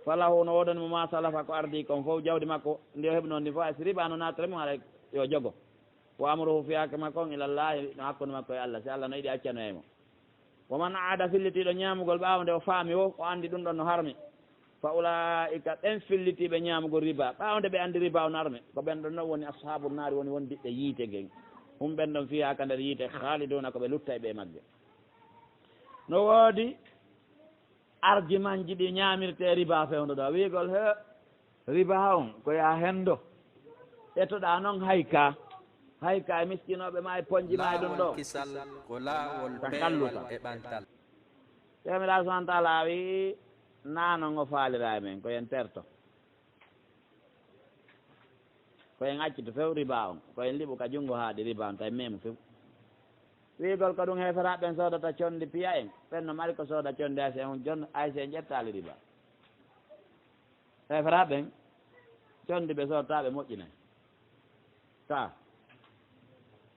falahu no woɗani mo ma salafa ko ardi kon fof jawdi makko ndi o heɓi noon ndi fof si riba no nattare mum haɗa yo jogo wa amruhu fi hakke makko on ilallahi no hakkude makko e Allah si Allah no yiɗi accano e mo woman aada fillitiɗo ñaamugol ɓaawa nde o faami o anndi ɗum ɗon no harmi fa ulaika ɓen fillitiɓe ñaamugo riba ɓaawde ɓe anndi riba on harmi ko ɓen ɗon noon woni ashabu naari woni wondiɓɓe yiite ngen hum ɓen ɗon fiya ka nder yiite haaliduna ko ɓe lutta e ɓe magge no woodi argument ji ɗi ñamirte riba fewndo ɗo wiigol he riba on ko ya hendo etoɗa noon hayka e miskinoɓe ma e poñji ma e ɗum ɗo kisal ko laawol kalluta e ɓantal temiraɗo subahana taala wi nanon o faalira e men koyen terto koyen accito few riba on koyen liɓu ka junngo haaɗi riba on tawi memo few wiigol ko ɗum heferaɓe ɓen sodata condi piya en ɓen no mari ko sooda condi ayse on jon ayse en ƴettali riba heferaɓe ɓen condi ɓe sodotaɓe moƴƴinay ta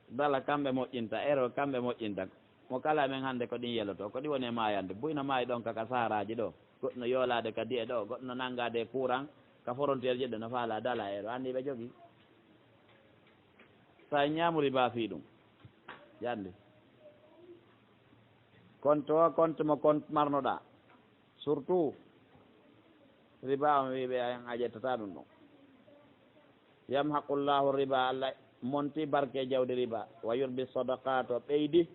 dala kamɓe moƴƴinta ero kamɓe moƴƴinta mo kala men hannde ko ɗin yeloto ko ɗi woni e mayande buyno maayi ɗon kaka saharaji ɗo goɗɗo yoolade ka diye ɗo goɗɗo nanngade courant ka frontiére jeɗɗo no faala dala ero anndi ɓe jogii sa ñaamu riba fii ɗum yandi compte o compte mo compte marnoɗa surtout riba on wiiɓe a ƴettata ɗum ɗum yamhaqullahu riba allah monti barke jawdi riba wa yurbi sadaqat o ɓeydi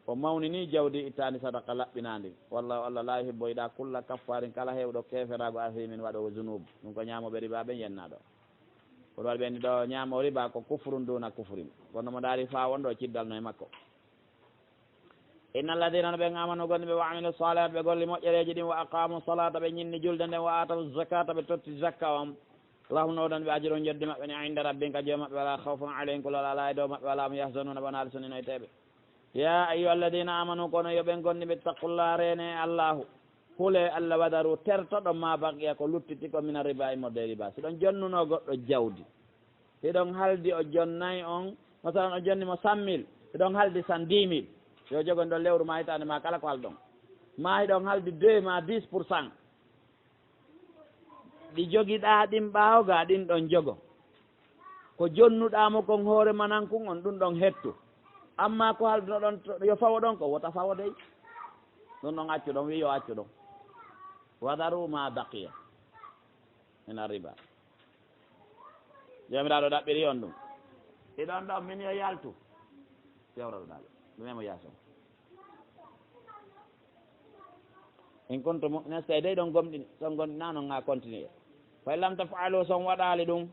o mawnini jawdi ittani sadaqa laɓɓinandi wallahu allah la yuhibbo yiɗa kulla kaffarin kala hewɗo keferago asimin waɗo junub ɗum ko ñamoɓe riba ɓe yennaɗo kono waɗi ɓenni ɗo ñamo riba ko kufrun duna kufrin kono mo daari fa wonɗo ciddalno e makko inna alladina no ɓen amanu gonɗi ɓe wa amilu salihat ɓe golli moƴƴereji ɗin wa aqamu salata ɓe ñinni julde nden wa atau zakata ɓe totti zakka on lahum noɗon ɓe ajiro jeddi maɓɓe ne inda rabbin ka joom maɓɓe wala hawfun alayhim kulol ala e dow maɓɓe wala mo yahzanuna bonaali soninoyteɓe ya ayuha alladina amanu kono yoɓen gonɗi ɓe taqullah rene allahu hule allah wadaru tertoɗo ma baqiya ko luttiti ko mina riba e modde riba si ɗon jonnuno goɗɗo jawdi hiɗon haldi o jonnayi on masalan o jonni mo 100 000 hiɗon haldi 110 000 yo jogon ɗo lewru ma hitande ma kala ko halɗon ma hiɗon haldi 2 ma 10% ɗi jogiɗa ɗin ɓaawga ɗin ɗon jogo ko jonnuɗamo kon hoore manankun on ɗum ɗon hettu amma ko halduno ɗon yo fawo ɗon ko wota fawo dey ɗum ɗon accu ɗon wi yo accu ɗon wadaru ma baqiya ina riba jomiraɗo ɗaɓɓiri on ɗum iɗon ɗon min yo yaltu yewraɗo ɗaɓe ɗumemo yason in konto nesta dey ɗon gomɗini son gonɗi na noon ga continuer fay lam tafalu son waɗali ɗum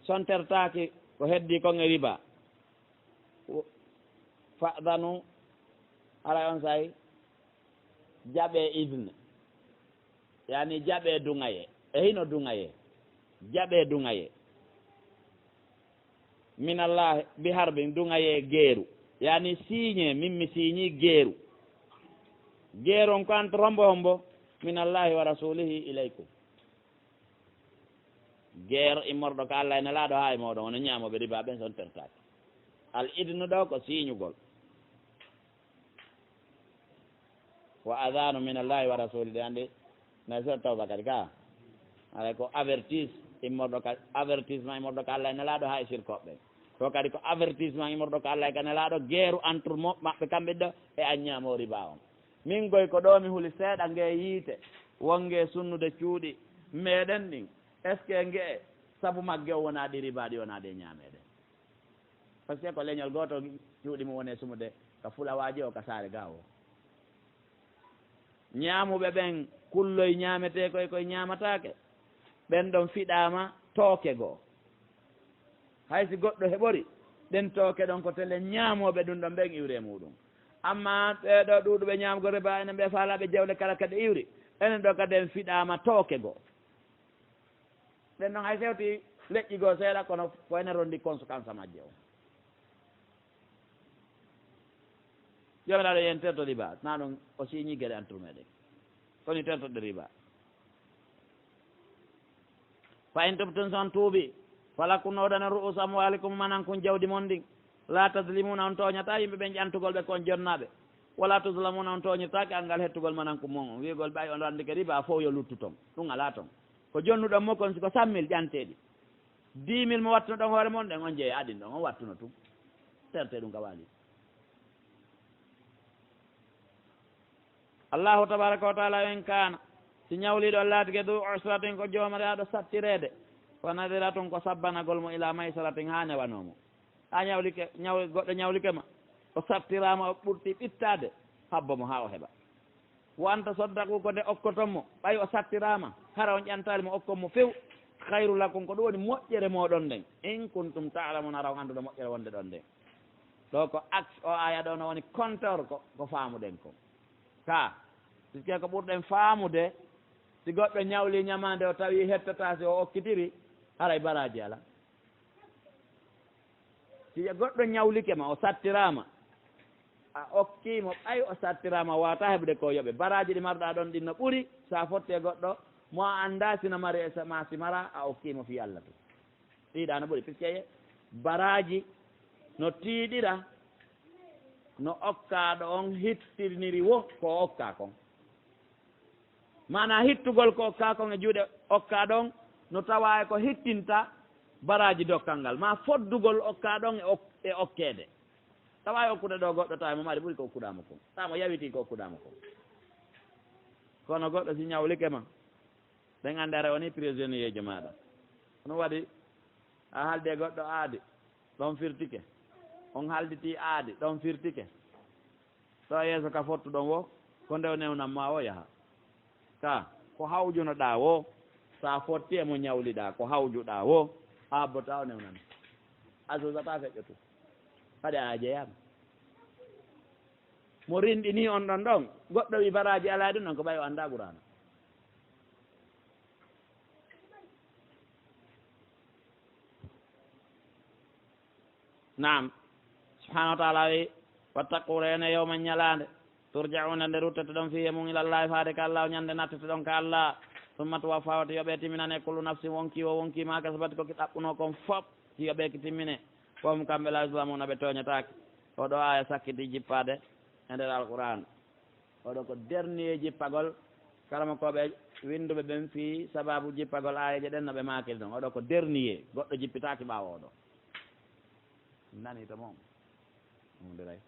son tertaki ko heddi kon e riba fadanu ala on say jaɓe idne yani jaɓe dungaye e hino dungaye jaɓe dungaye minallah bi harbin dungaye geeru yani signe min mi signi geeru geeron ko anta rombo hombo minallahi wa rasulihi ilaykum guerre immorɗo ko allah ene laaɗo ha e moɗon wono ñamoɓe riba ɓen son tertaki al idnu ɗo ko signugol wa adanu minallahi wa rasulihi andi na so tawba kadi ka alay ko avertise immorɗo ka avertissement immorɗo ko allah ene laaɗo ha e sirkoɓɓe to kadi ko avertissement immorɗo ko allah kane laaɗo guerre entre maɓɓe kamɓe ɗo e an ñamo riba on min goy ko ɗo mi huuli seeɗa nge yiite wonge sunnude cuuɗi meɗen ɗin est ce que nge sabu magge o wona ɗi ribaɗi wona ɗe ñameɗen par ce que ko leñol goto cuuɗi mum wone sumude ka fulawaji o ka saare ga o ñamuɓe ɓen kulloye ñamete koye ñamatake ɓen ɗon fiɗama tooke goo haysi goɗɗo heɓori ɗen tooke ɗon ko tele ñamoɓe ɗum ɗon ɓen iwre muɗum amma ɓeɗo ɗuɗuɓe ñamgo riba enen ɓe faalaɓe jewle kala kadi iwri enen ɗo kadi en fiɗama tooke goo ɗen noon hay sewti leƴƴi goo seeɗa kono ko ene rondi conséquence majje o jomiraɗo yen terto riba na ɗum o siñi gueɗe entre meɗen koni tertoɗe riba fa in tubtum son tuuɓi falakum noɗana ru'us amwalikum manan kun jawdi mon ndin la tadlimuna on toñata yimɓe ɓen ƴantugol ɓe kon jonnaɓe wala tuzlamuna on toñitake angal hettugol manan ko mon wigol ɓay on andi ke riba fof yo luttu toon ɗum ala toon ko jonnuɗon mo kon siko 100 000 ƴanteɗi 10 000 mo wattuno ɗon hoore mon ɗen on jeeya aɗin ɗon on wattuno tum terte ɗum ka waali allahu tabaraka wa taala en kana si ñawliɗo laatike du usratin ko joomataɗo sattirede ko nadira tun ko sabbanagol mo ila maysaratin ha newanomo ha ñawlike goɗɗo ñawlikema o sattirama o ɓurti ɓittade habbo mo ha o heeɓa wanta soddaku ko nde okkotonmo ɓay o sattirama hara on ƴantali mo okkonmo few hayru lakum ko ɗum woni moƴƴere moɗon nden in kuntum taalamun hara on annduɗo moƴƴere wonde ɗon nden ɗo ko axe o aya ɗo no woni compteur ko faamuɗen ko ka puisque ko ɓurɗen faamude si goɗɗo ñawli ñamande o tawi hettata si o okkitiri haray baraji ala si goɗɗo ñawlike ma o sattirama a okkimo ɓay o sattirama wata heɓde ko yoɓe baraji ɗi marɗa ɗon ɗin no ɓuuri sa fotte goɗɗo mo a anda sina mari e ma si mara a okkimo fi Allah to ɗiɗa no ɓuuri puisque baraji no tiiɗira no okkaɗo on hittirniri wo ko okka kon mana hittugol ko okka kon e juuɗe okkaɗo on no tawa e ko hittinta baraji dokkal ngal ma foddugol okkaɗon e okkede tawa e okkude ɗo goɗɗo tawa mo mari ɓuuri ko okkuɗamo kon tawa mo yawiti ko okkuɗamo kon kono goɗɗo si ñawlike ma ɗen ande ara woni prisonnier jo maɗa hono waɗi a haalde goɗɗo aadi ɗon firtike on haalditi aadi ɗon firtike to yeeso ka fottuɗon wo ko nde newnam ma o yaaha ka ko hawjunoɗa wo sa fotti e mo ñawliɗa ko hawjuɗa wo ha bota o newnan a susata feƴƴotu haɗe a jeeyama mo rinɗini on ɗon ɗon goɗɗo wi baraji ala ɗum ɗon ko ɓay o annda Qur'ana naam subhanahu wa taala wi wattaqu rene yawma ñalande turjauna nde ruttete ɗon fiye mum ilallahi faade ka Allah ñande nattete ɗon ka Allah summa tuwaffa wata yoɓe timminane kullu nafsin wonki o wonki ma kasabati koki ɗaɓɓuno kon fop si yoɓe ki timmine fom kamɓe la islamuna ɓe toñatake oɗo aya sakkiti jippade e nder alquran oɗo ko dernier jippagol kalama koɓe winduɓe ɓen fi sababu jippagol ayeje ɗen no ɓe makil ɗon oɗo ko dernier goɗɗo jippitaki ɓawo oɗo nani to moom ɗuray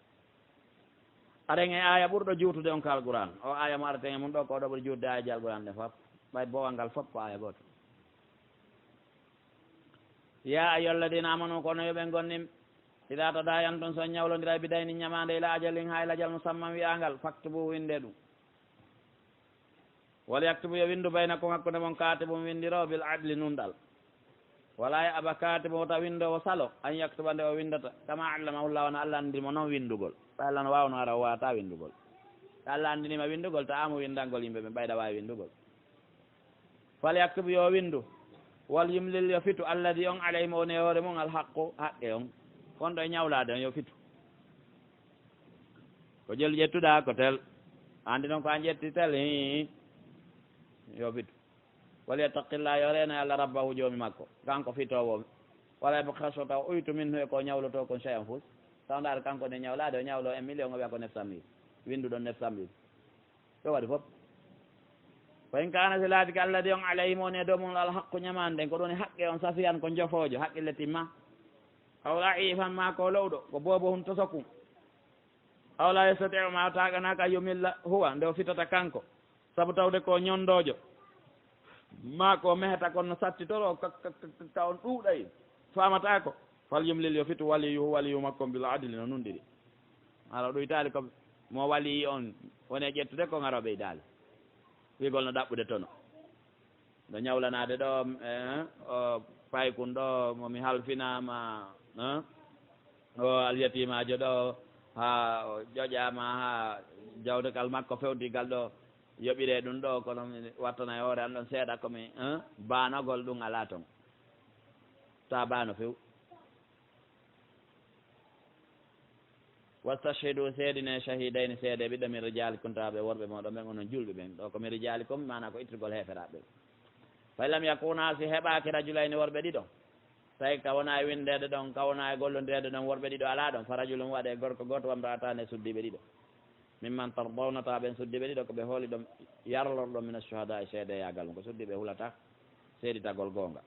aren e aya ɓurɗo juutude on ka alquran o aya mo araten e mum ɗo ko oɗo ɓuri juutde ayaji alquran ɗe foof ɓay bowal ngal fof ko aya goto ya ayyuhalladina amanu kono yoɓen gonnim ida tadayantum son ñawlodira bidayni ñamande ila ajalin ha ilajal musamman wiyangal faktubu winde ɗum wala yaktubu yo windu baynakum hakkude mon katibum windiro bil adli nunɗal wala ya aba katibu wota windowo salo an yaktuba nde o windata kama allamahullah wona Allah andinimo noon windugol Allah no wawno ara o wawata windugol Allah andinima windugol ta amu windangol yimɓe ɓe ɓayda wawi windugol fal yaktubu yo windu wal yumlil yo fitu alladi on alayhim on e hoore mum alhaqqu haqqe on konɗo e ñawlade on yo fitu ko jel ƴettuɗa ko tel andi noon ko an ƴetti tel yo fitu wal yattaqillah yo rena Allah rabbahu joomi makko kanko fitowo wala bo kaso taw oytu minhu e ko ñawloto kon cheyan fus taw ndaar kanko ne ñawlade o ñawlo 1 million o wiya ko 900 000 windu ɗon 900 000 ɗo waɗi fof fa in kana si laati ko Allah di on alayhim on e dow mum al haqqu ñamande ko ɗon e haqqe on safiyan ko jofoojo haqqille timma aw laifan ma ko lowɗo ko boobo hum tosokum aw la yastatiu ma taganaka yumilla huwa nde o fitata kanko sabu tawde ko ñondojo ma ko mehata kon no sattitoro ka on ɗuuɗay famata ko fal yumlil yo fitu waliyu makko bil adli no nunɗiɗi ala ɗoytali ko mo wali on wone ƴettude ko ngaro ɓeydali wigol no ɗaɓɓude tono no ñawlanade ɗo o paykun ɗo momi halfinama o alyatimajo ɗo ha ƴoƴama ha jawdekal makko fewtigal ɗo yoɓire ɗum ɗo kono wattana e hoore an ɗon seeɗa komi banogol ɗum ala toon ta bano few wastashhidu seedine shahidayni seede ɓiɗɗo mi rijalikum tawaɓe worɓe moɗon ɓen onon julɓe ɓen ɗo komi rijalikum mana ko ittirgol heeferaɓe fa lam yakuna si heɓaki rajulayni worɓe ɗiɗo tawi ka wona e windede ɗon ka wona e gollodirede ɗon worɓe ɗiɗo ala ɗon fa rajulum waɗe gorko goto wamratane suddiɓe ɗiɗo mimman tardawna tawa ɓen suddiɓe ɗiɗo koɓe hooli ɗon yarlorɗo min ashuhada e seede yagal ko suddiɓe hulata seeditagol gonga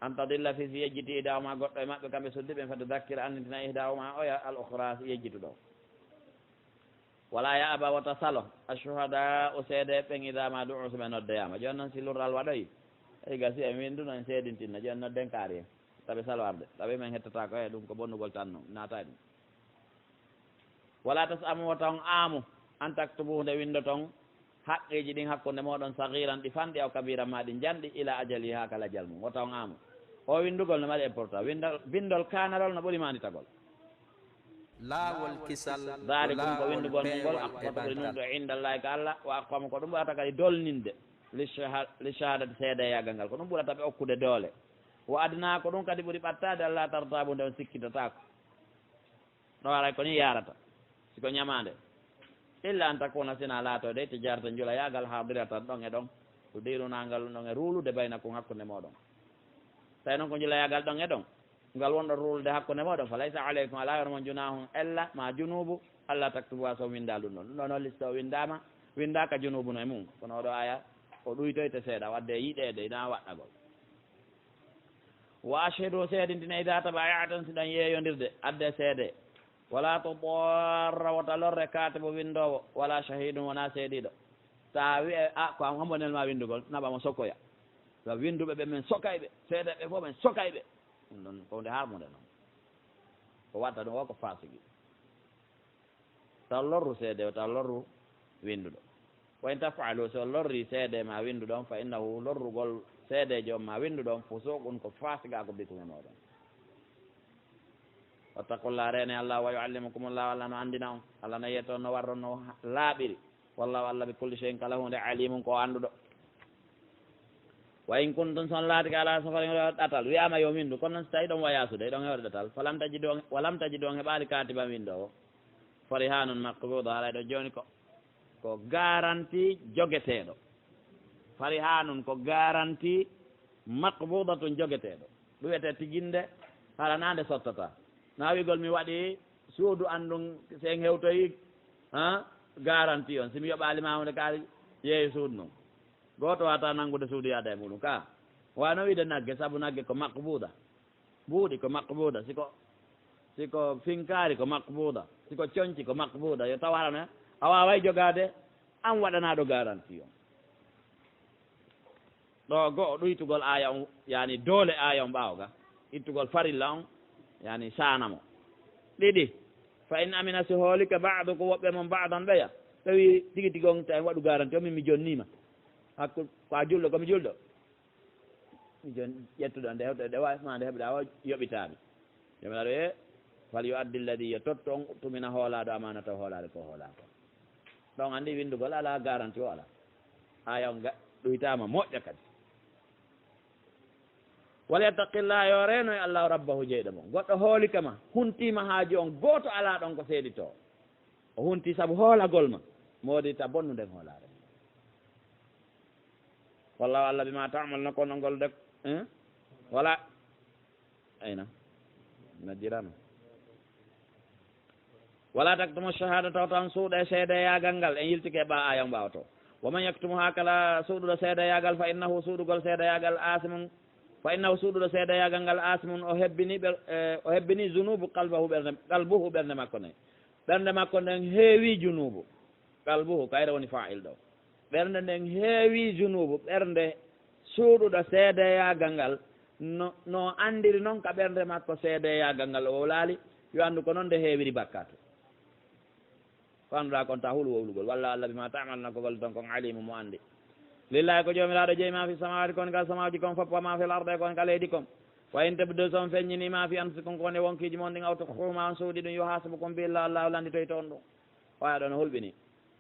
an tadilla fi si yejjiti ihdahuma goɗɗo e maɓɓe kamɓe suddiɓe fati dakkira annitina ihdahuma oya al ukhra yejjituɗo wala ya aba wata salo ashuhada o seede ɓen idama du'u suɓe noddeyama joni noon si lurral waɗoyi eyi gasi en winduno en seedintinna joni nodden kaari en taɓe salwarde tawi men hettata ko e ɗum ko bonnugol tan no naata ɗum wala tas amu wata on aamu an taktubuhu nde windo toon haqqeji ɗin hakkunde moɗon sagiran ɗi fanɗi aw kabira ma ɗi janɗi ila ajali ha kala jal mum o taw amu o windugol no waɗi important windol kanarol no ɓuuri manitagol laawol kisal dalikum ko windugol mo ngol akkoto ɓuri num ɗo indallahi ka Allah wa akkama ko ɗum ɓurata kadi dolninde li shahadati seeda e yagal ngal ko ɗum ɓurata ɓe okkude doole wo adna ko ɗum kadi ɓuuri ɓattade Allah tartabu nde on sikkitatako ɗo waray ko ni yarata siko ñamande illa an takuna sina laatode te jarta jula yagal hadiratan ɗon e ɗon ko dirunangal ɗon e ruulude baynakum hakkunde moɗon tawi noon ko jula yagal ɗon e ɗon ngal wonɗo ruulude hakkunde moɗon fa laysa aleykum ala yormon junahum ella ma junubu Allah taktubuha so winda ɗum ɗon ɗum ɗon holli so windama windaka junubu no e mum kono oɗo aya o ɗuytoyte seeɗa wadde yiɗede ina waɗɗagol wa ashhedu seedintine ida tabayatan siɗon yeeyodirde adde seede wala to ɓorra wota lorre katibo windowo wala shahidum wona seediɗo sa wiye a ko am hambonel ma windugol naɓamo sokkoya so winduɓe ɓe men sokayɓe seedeɓe fof men sokayɓe ɗum ɗon fowde harmude noon ko watta ɗum o ko fasigi taw lorru seede o taw lorru winduɗo wayn tafalu so lorri seede ma winduɗon fa innahu lorrugol seedeje on ma winduɗon fusuqun ko fasiga ko bitume moɗon wattaqulla rene Allah wa yuallimukumullah Allah no andina on Allah no yetto no warro no laaɓiri wallahu Allah bi kulli shay'in kala hunde alimun ko anduɗo wa in kuntum son laati ka ala safari ɗatal wiyama yo windu kono noon so tawi ɗon wayasude ɗon hewde ɗatal walam tajidu on heɓali katiba windo o fori ha noon makbuda haɗa ɗo joni ko garanti jogueteɗo fari ha noon ko garanti makbuda tun jogueteɗo ɗum wiyete tiguinde haɗa nande sottata na wigol mi waɗi suudu andum sen hewtoyi garanti on simi yoɓalima hunde ka yeeyi suudu noon goto wata nangude suudu yaada e muɗum ka wano wiide nagge saabu nagge ko makbuda mbuuɗi ko makbuda siko finkari ko makbuda siko coñci ko makbuda yo taw harane a waway jogade an waɗanaɗo garanti on ɗo goho ɗuytugol aya on yani doole aya on ɓawga ittugol farilla on yani sanamo ɗiɗi fa in amina si hoolika baadu ko woɓɓe mon baadan ɓeya tawi tigi tigi on tawi waɗu garanti o min mi jonnima hakku ko a julɗo komi julɗo mi jon ƴettuɗo nde hewte ɗe wasma nde heɓɗa o yoɓitami yoɓitaɗo e fal yo addi lladi yo tottu on tumina hoolaɗo amana taw hoolade ko hoolako ɗon andi windugol ala garanti o ala aya on ɗoytama moƴƴa kadi wala yattaqillah yo reno e allahu rabbahu jeyɗo mo goɗɗo hoolikama huntima haaji on goto ala ɗon ko seeɗito o hunti saabu hoolagol ma moodi ta bonnunden hoolade wallahu allah bima tamal no kono ngol de wala ayna najjirama wala taktumu shahada taw tan suuɗe seede yagal ngal en yiltike ɓa ayan ɓawto woman yaktumu ha kala suuɗuɗo seede yagal fa innahu suuɗugol seede yagal asimun fa innahu suuɗuɗo seede yagal ngal asimun o hebbini junubu qalbuhu ɓernde makko nden ɓernde makko nden heewi junubu qalbuhu kayre woni fa'il ɗo ɓernde nden heewi junubu ɓernde suuɗuɗo seede yagal ngal no andiri noon ka ɓernde makko seede yagal ngal o laali yo andu ko noon nde heewiri bakkatu ko annduɗa kon ta huulu wowlugol walla allah bima tamalna ko golle ton kon alimu mo andi lillahi ko jomiraɗo jeeyi ma fi samawati kon kal samaji kon fof wa ma fil arde kon ka leydi kon wa in tabdu son feññini ma fi anfusikum kon e wonkiji mon ɗin awto huma on suuɗi ɗum yo hasabu kon billah allahu landitoy toon ɗum waya ɗo no hulɓini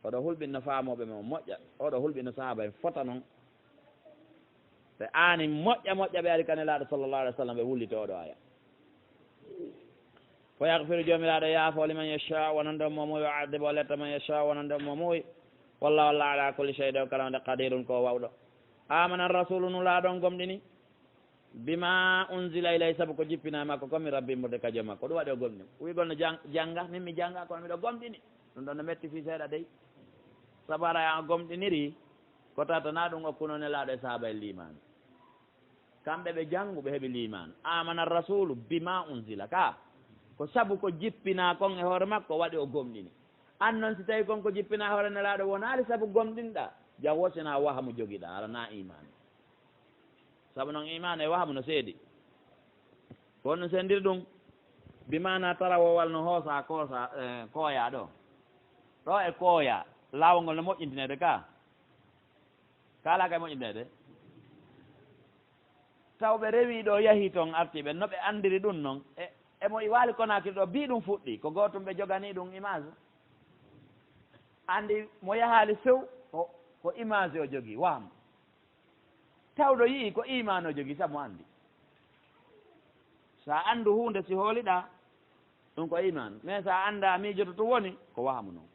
oɗo hulɓinno faamoɓe mo moƴƴa oɗo hulɓinno sahaba en fota noon ɓe ani moƴƴa ɓe ari kanelaɗo sallllahu alih w sallam ɓe wullite oɗo aya fo yahfiru jomiraɗo yaafo liman yasha wonande o momoy o addibo letta man yasha wonande o momoy wallahu allah ala kulli shay ɗo kala nde qadirun ko wawɗo amana rasulu nu laaɗon gomɗini bima unzila ilay saabu ko jippina makko comme mi rabbimurde ka joom makko ɗum waɗi o gomɗini wigol no jangga min mi jangga kono miɗo gomɗini ɗum ɗon no metti fi seeɗa dey saabu ara a gomɗiniri ko tatana ɗum okkuno ne laaɗo e sahaba e limanu kamɓe ɓe jannguɓe heeɓi limanu amana rasulu bima unzila ka ko sabu ko jippina kon e hoore makko waɗi o gomɗini an noon si tawi kon ko jippina hoore nelaaɗo wonaali sabu gomɗinɗa jam wosina wahamu jogiɗa alana iman sabu noon iman e wahamu no seedi kono no senndiri ɗum bimana tarawowal no hoosa kooya ɗo ɗo e kooya laawol ngol no moƴƴintinede ka kala kay moƴƴintinede taw ɓe rewi ɗo yahii toon artiɓe no ɓe anndiri ɗum noon emo waali Conakry ɗo bii ɗum fuɗɗi ko gootum ɓe joganii ɗum image anndi mo yahaali sew ko image o jogii waam tawɗo yii ko iman o jogii sabu anndi so a anndu huunde si hooliɗaa ɗum ko iman mais so a annda miijoto to woni ko waamu noon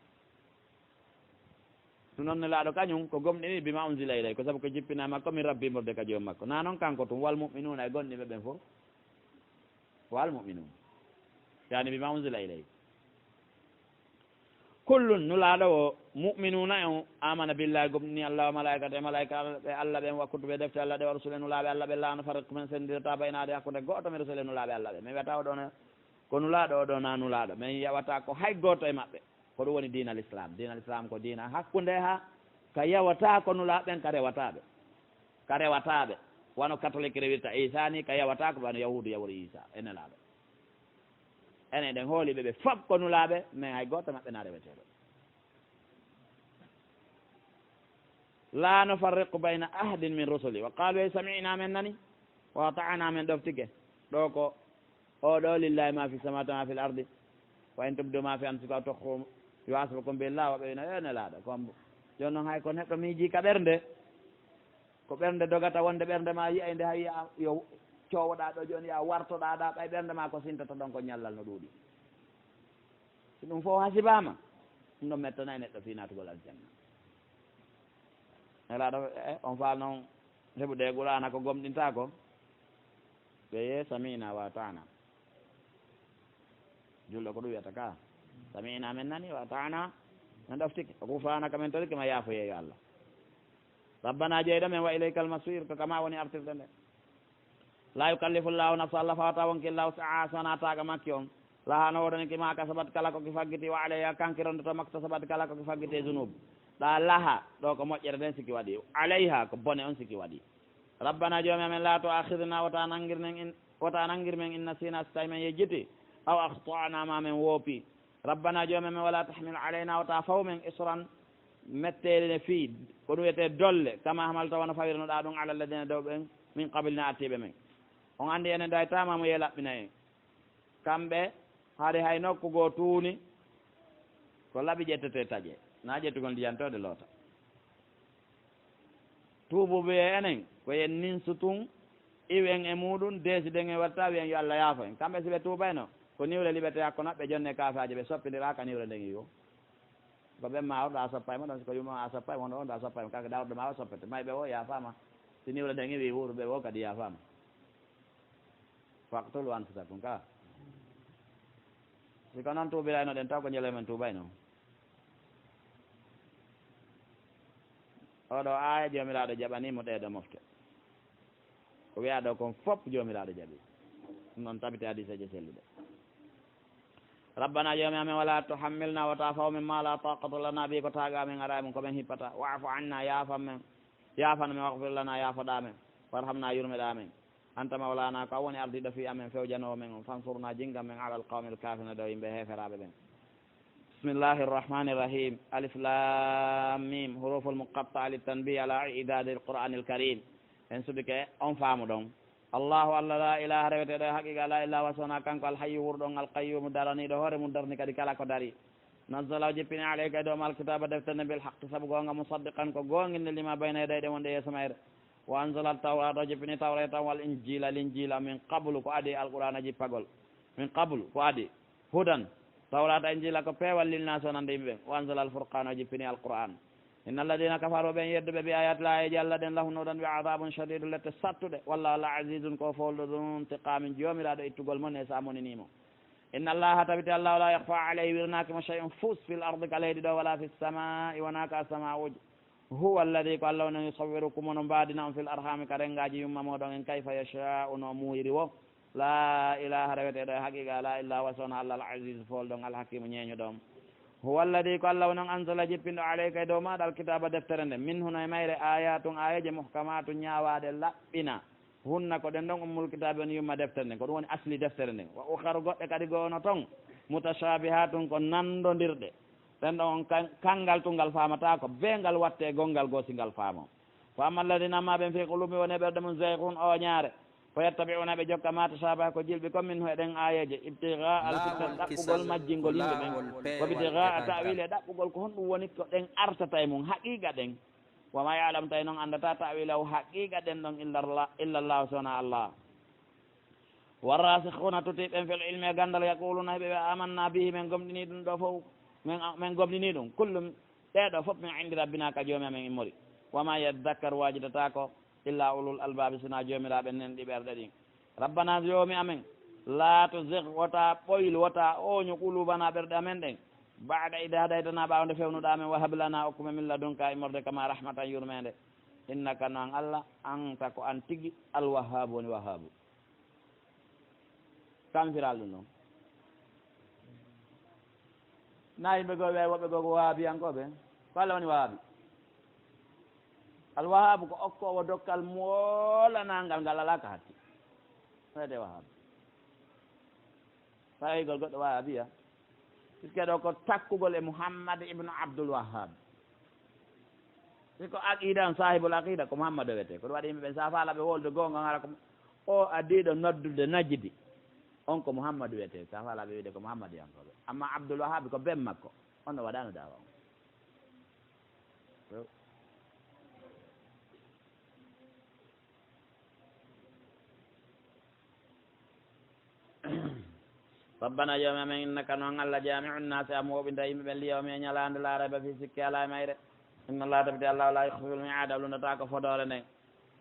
ɗum noon ne laaɗo kañum ko gomɗini bima unzila ilay ko sabu ko jippina makko min rabbimorde ka joom makko na noon kanko tum wal muminuna e gonɗiɓe ɓen fof wal muminun yani bima unzila ilay kullun nulaaɗo o muminuna en amana billahi gomɗini allah wa malaikata e malaika ɓe allah ɓen wakkutuɓe defte allah ɗe wa rasule nulaaɓe allah ɓe laano farik men sendirata baynade hakkude gooto mi rasule nulaaɓe allah ɓe min wiyata oɗon ko nulaaɗo oɗo na nulaaɗo min yewata ko hay gooto e maɓɓe ko ɗum woni diina l' islam ko diina hakkunde ha ka yewata ko nulaaɓen ka rewataɓe wano catholique rewirta isa ni ka yewata ko wano yahudu yawori isa ene laaɗo enen ɗen hooliɓe ɓe fof ko nulaaɓe mais hay gooto maɓɓe na reweteɗo la nufarriqu bayna ahadin min rusuli wa qalu samina men nani wa ata'na men ɗoftike ɗo ko oɗo lillahi ma fi samawati ma fi l ardi wa in tubdu ma fi anfusikum aw tukhfuhu yuhasibukum billah woɓe wino ene laaɗa comme joni noon hay ko neɗɗo miiji ka ɓernde ko ɓernde dogata wonde ɓernde ma yiya nde hay yo coowoɗa ɗo joni ya wartoɗa ɗa ɓay ɓernde ma ko sintata ɗon ko ñallal no ɗuuɗi si ɗum fof hasibama ɗum ɗon mettanayi neɗɗo fi natugol aljanna elaɗo on faal noon heɓude qur'ana ko gomɗinta ko ɓe ye samina wa atana julɗo ko ɗum wiyata ka samina men nani wa atana men ɗoftike ko gufranaka men torike ma yaafoyeyo allah rabbana jeyɗo men wa ilayka almasir ko kama woni artirde nde la yukallifu llahu nafsa allah fawata wonki llahu saa sonataga makki on laha no woɗoni ki ma kasabat kala koki faggiti wa alayha kankironde to makko sabat kala koki faggiti e zunubu ɗa laha ɗo ko moƴƴere nden siki waɗi alayha ko bone on siki waɗi rabbana joomi amen la to akhidna wota nangir men in nasina so tawi men yejjiti aw akhtana ma men woopi rabbana joomi amen wala tahmil alayna wota faw men isran mettede ne fii ko ɗum wiyete dolle kama hamalta wona fawirnoɗa ɗum ala alladina dow ɓen min qablina attiɓe men on anndi enen day tamamo ye laɓɓina en kamɓe haade hay nokku goo tuuni ko laɓi ƴettete taƴe na ƴettugol ndiyantode loota tuubuɓe enen ko yen ninsu tun iwen e muɗum desiden e watta wiyen yo allah yaafo en kamɓe si ɓe tuubayno ko niwre liɓete hakko maɓɓe jonne kafaji ɓe soppindiraka niwre nden yo ko ɓen ma orɗo a soppayma ɗon siko yuma a soppayma on ɗo a soppayma kaka dawɗo ma o soppete mayɓe o yaafama si niwre nden iwi wuuruɓe o kadi yaafama faktulu anfusakum ka siko noon tuubirayno ɗen taw ko jele men tuubayno oɗo aya jomiraɗo jaɓanimo ɗeɗo mofte ko wiya ɗo kon fof jomiraɗo jaɓi ɗum noon tabite hadiseje selluɗe rabbana joomi amen wala tuhammilna wota faw min ma la taqata lana bi ko taga men ara men komin hippata waafu anna yaafan men yaafana men wahfir lana yaafoɗa men warhamna yurmeɗa men anta mawlana ko a woni ardiɗo fi amen fewjanowo men on fansurna jingam men ala alqawmi alkafirina dow yimɓe heferaɓe ɓen bismillahi irrahmani irrahim alif lam mim huruful muqatta litanbi ala idadi alqur'ani alkarim en subike on faamu ɗon allahu allah la ilaha reweteɗo e haqiqa la ilaha wasona kanko alhayyu wurɗon alqayyumu daraniɗo hoore mum darni kadi kala ko dari nazzala o jippini aleyka e doom alkitaba defterne bil haqqi saabu gonga musaddiqan ko gonguinde lima bayna yedayɗe wonde yeeso mayre wa anzala tawrat o jippini tawreta wal l'injila min qablu ko adi alqur'ana jippagol min qablu ko adi hudan tawrata injila ko peewal lilnas o nande yimɓe ɓen wa anzala alfurqan o jippini alqur'an inna alladina kafaru ɓen yedduɓe bi ayat la eji allah ɗen lahu noɗon wi adabun shadidu lette sattuɗe walla allah azizun ko folɗo ɗum tiqamin jomiraɗo ittugol mon e sa moninimo inna allaha tabiti allahu la yahfa alayhi wirnakimo chey un fus fil ardi ka leydi ɗo wala fi samai wonaka sama uji huwa alladi ko allah woni yusawwirukum ono mbadina on fil arhami ka rengaji yumma moɗon en kayfa yachau no muuyiri wo la ilaha reweteɗo e haqiqa la ilaha wasona allah al aziz folɗon alhakimu ñeeño ɗon huwa alladi ko allah wonon anzala jippinɗo aleyka e dow maɗa alkitaba deftere nde min huno e mayre ayatum ayaji muhkamatu ñawaɗe laɓɓina hunna ko ɗen ɗon ummul kitabe on yumma deftere nden ko ɗum woni asli deftere nden wa ukharu goɗɗe kadi goono toon mutashabihatun ko nandodirɗe ɗen ɗon kanngal tungal famata ko bengal watte gongal gosingal faamo fa amma alladina ma ɓen fi qulubi woni ɓerde mum zeygun o ñaare ko yettabiuna ɓe jokka ma tashabaha ko jilɓi comme min heɗen ayeje ibtiga alfitan ɗaɓɓugol majjingol yimɓe ɓen ko ibtiga tawile ɗaɓɓugol ko honɗum woni ko ɗen artata e mum haqiqa ɗen wama yalam tawi noon andata tawila o haqiqa ɗen ɗon illallah sona allah warrasikhuna tutiɓen fel ilmi e gandal yaquluna ɓe amanna bihi min gomɗini ɗum ɗo fof min gomɗini ɗum kullum ɗeɗo fof min indi rabbina ka joomi amen immori wama yaddakkar wajidata ko illa ulul albabi sina joomiraɓe nen ɗi ɓerɗe ɗin rabbana joomi amen la tuzig wota ɓoyl wota oño qulubana ɓerɗe amen ɗen bada ide hadaytana ɓawde fewnuɗa amen wa hablana okkume min ladunka immorde kama rahmatan yurmede innaka noon allah anta ko an tigui alwahabu woni wahabu kamfiral ɗum noon na yimɓe goo ɓe woɓɓe goo ko wahabiyankoɓe ko allah woni wahabi alwahabu ko okkowo dokkal moolanangal ngal ala ka hatti wede wahabu fawigol goɗɗo wahabiya puisque ɗo ko takkugol e mouhammad ibnu abdoul wahab siko aqida on sahibul aqida ko mouhammadou wiyete koɗo waɗi yimɓe ɓe sa faalaɓe wolde gonga gara ko o addiɗo noddude najidi on ko mouhammadou wiyete sa faalaɓe wiide ko mouhammadou yankoɓe amma abdoul wahabi ko ben makko on no waɗano dawa on rabbana joomi amen innaka noon allah jamiu nnasi amo woɓinta yimɓe ɓen liyawmi e ñalande laarayba fi sikki ala e mayre inna allah tabiti allah la yukhfiful miada lundata ko fodore nden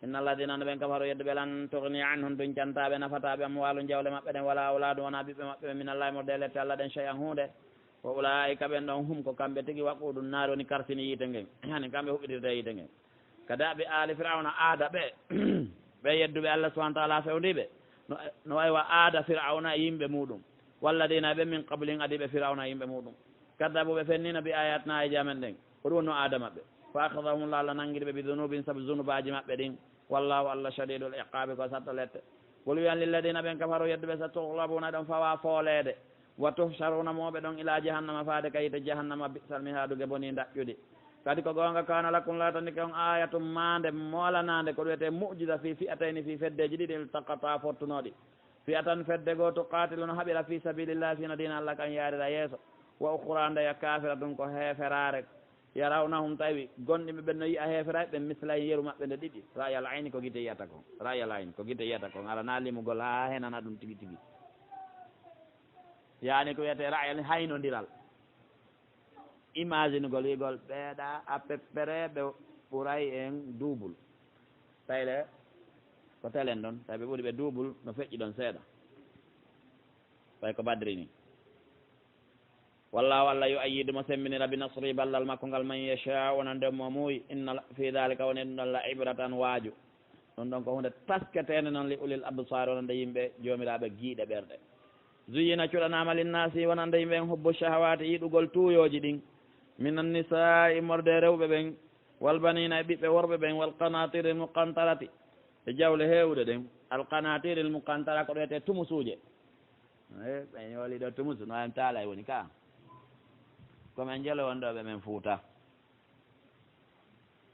inna alladina no ɓen kafaru yedde ɓe lan tugni anhum duñ cantaɓe nafataɓe amwalu jawle maɓɓe ɗen wala awladu wona ɓiɓɓe maɓɓe ɓe min allah morde lette allah ɗen chey an hunde wo ulaika ɓen ɗon hum ko kamɓe tigui waqquɗum naari woni kartini yiite ngen hani kamɓe huɓɓidirde yiite ngen kadaɓe ali firauna aada ɓe ɓe yedduɓe allah subahana taala fewdiɓe no wayi wa aada firauna e yimɓe muɗum walladina ɓe min qablin adiɓe firawna yimɓe muɗum kaddabuɓe fennina bi ayatna e jamen ɗen ko ɗum wonno aada maɓɓe fa akhadahum llah allah nanguiɗeɓe bi dunubin saabu zunubaji maɓɓe ɗin wallahu allah shadidul iqabi ko satta lette qul wiyan lilladina ɓen kafaru yedduɓe sa tuhlabuna ɗon fawa foolede wa tuhsharuna moɓe ɗon ila jahannama faade kayite jahannama bisal mihadugue boni daƴƴude kadi ko gonga kana lakum latani kon ayatum mande molanade ko wiyete mujiza fi fi'atayni fi feddeji ɗiɗi iltaqata fortunoɗi fiyatan fedde goo to qatiluna haɓira fi sabilillah fina dina allah kan yarira yeeso wa ukhra ndeya kafira ɗum ko heeferare yarawnahum tawi gonɗiɓe ɓen no yiya heeferaɓe ɓen mislay yeru maɓɓe nde ɗiɗi rayal ayni ko guite yiyata kon rayal ayni ko guite yiyata kon ala na limugol ha henana ɗum tigui tigui yani ko wiyete rayal haynodiral imagine gol wigol ɓeeɗa a peppere ɓe ɓuuray en double tayle ko telen ɗon tawi ɓe ɓuuri ɓe double no feƴƴi ɗon seeɗa way ko badri ni wallahu allah yo ayidu mo semminira bi nasri ballal makko ngal man yasha wona nden mo muuyi inna fi dalika woni ɗum ɗon la ibratan waaju ɗum ɗon ko hunde tasketede noon li ulil absar wonande yimɓe joomiraɓe giiɗe ɓerɗe zuyina cuɗanama linnasi wonande yimɓe en hubbu shahawati yiɗugol tuuyoji ɗin min annisai morde rewɓe ɓen walbanina e ɓiɓɓe worɓe ɓen walqanatiri muqantarati e jawle heewɗe ɗen alqanatiri muqantara ko ɗo wiyete tumusuuje ɓen yooli ɗo tumusu no en taalay woni ka komin jelo won ɗo ɓe men fuuta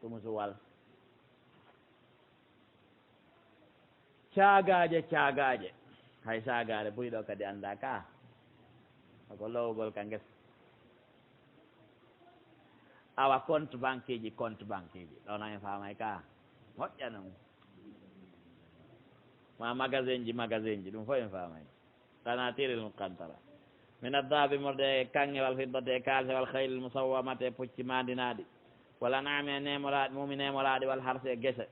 tumusu wal caagaje hay saagare ɓuri ɗo kadi annda ka oko lowgol ka nges awa compte banque ji ɗo nan e famay ka moƴƴa noon ma magasin ji ɗum fof en famay qanatiril muqantara min addahabi morde kanŋe wal fiddate e kalse wal haylil musawwamate pucci mandinaɗi wala nami e nemoraɗi mumi nemoraɗi wal harse e guese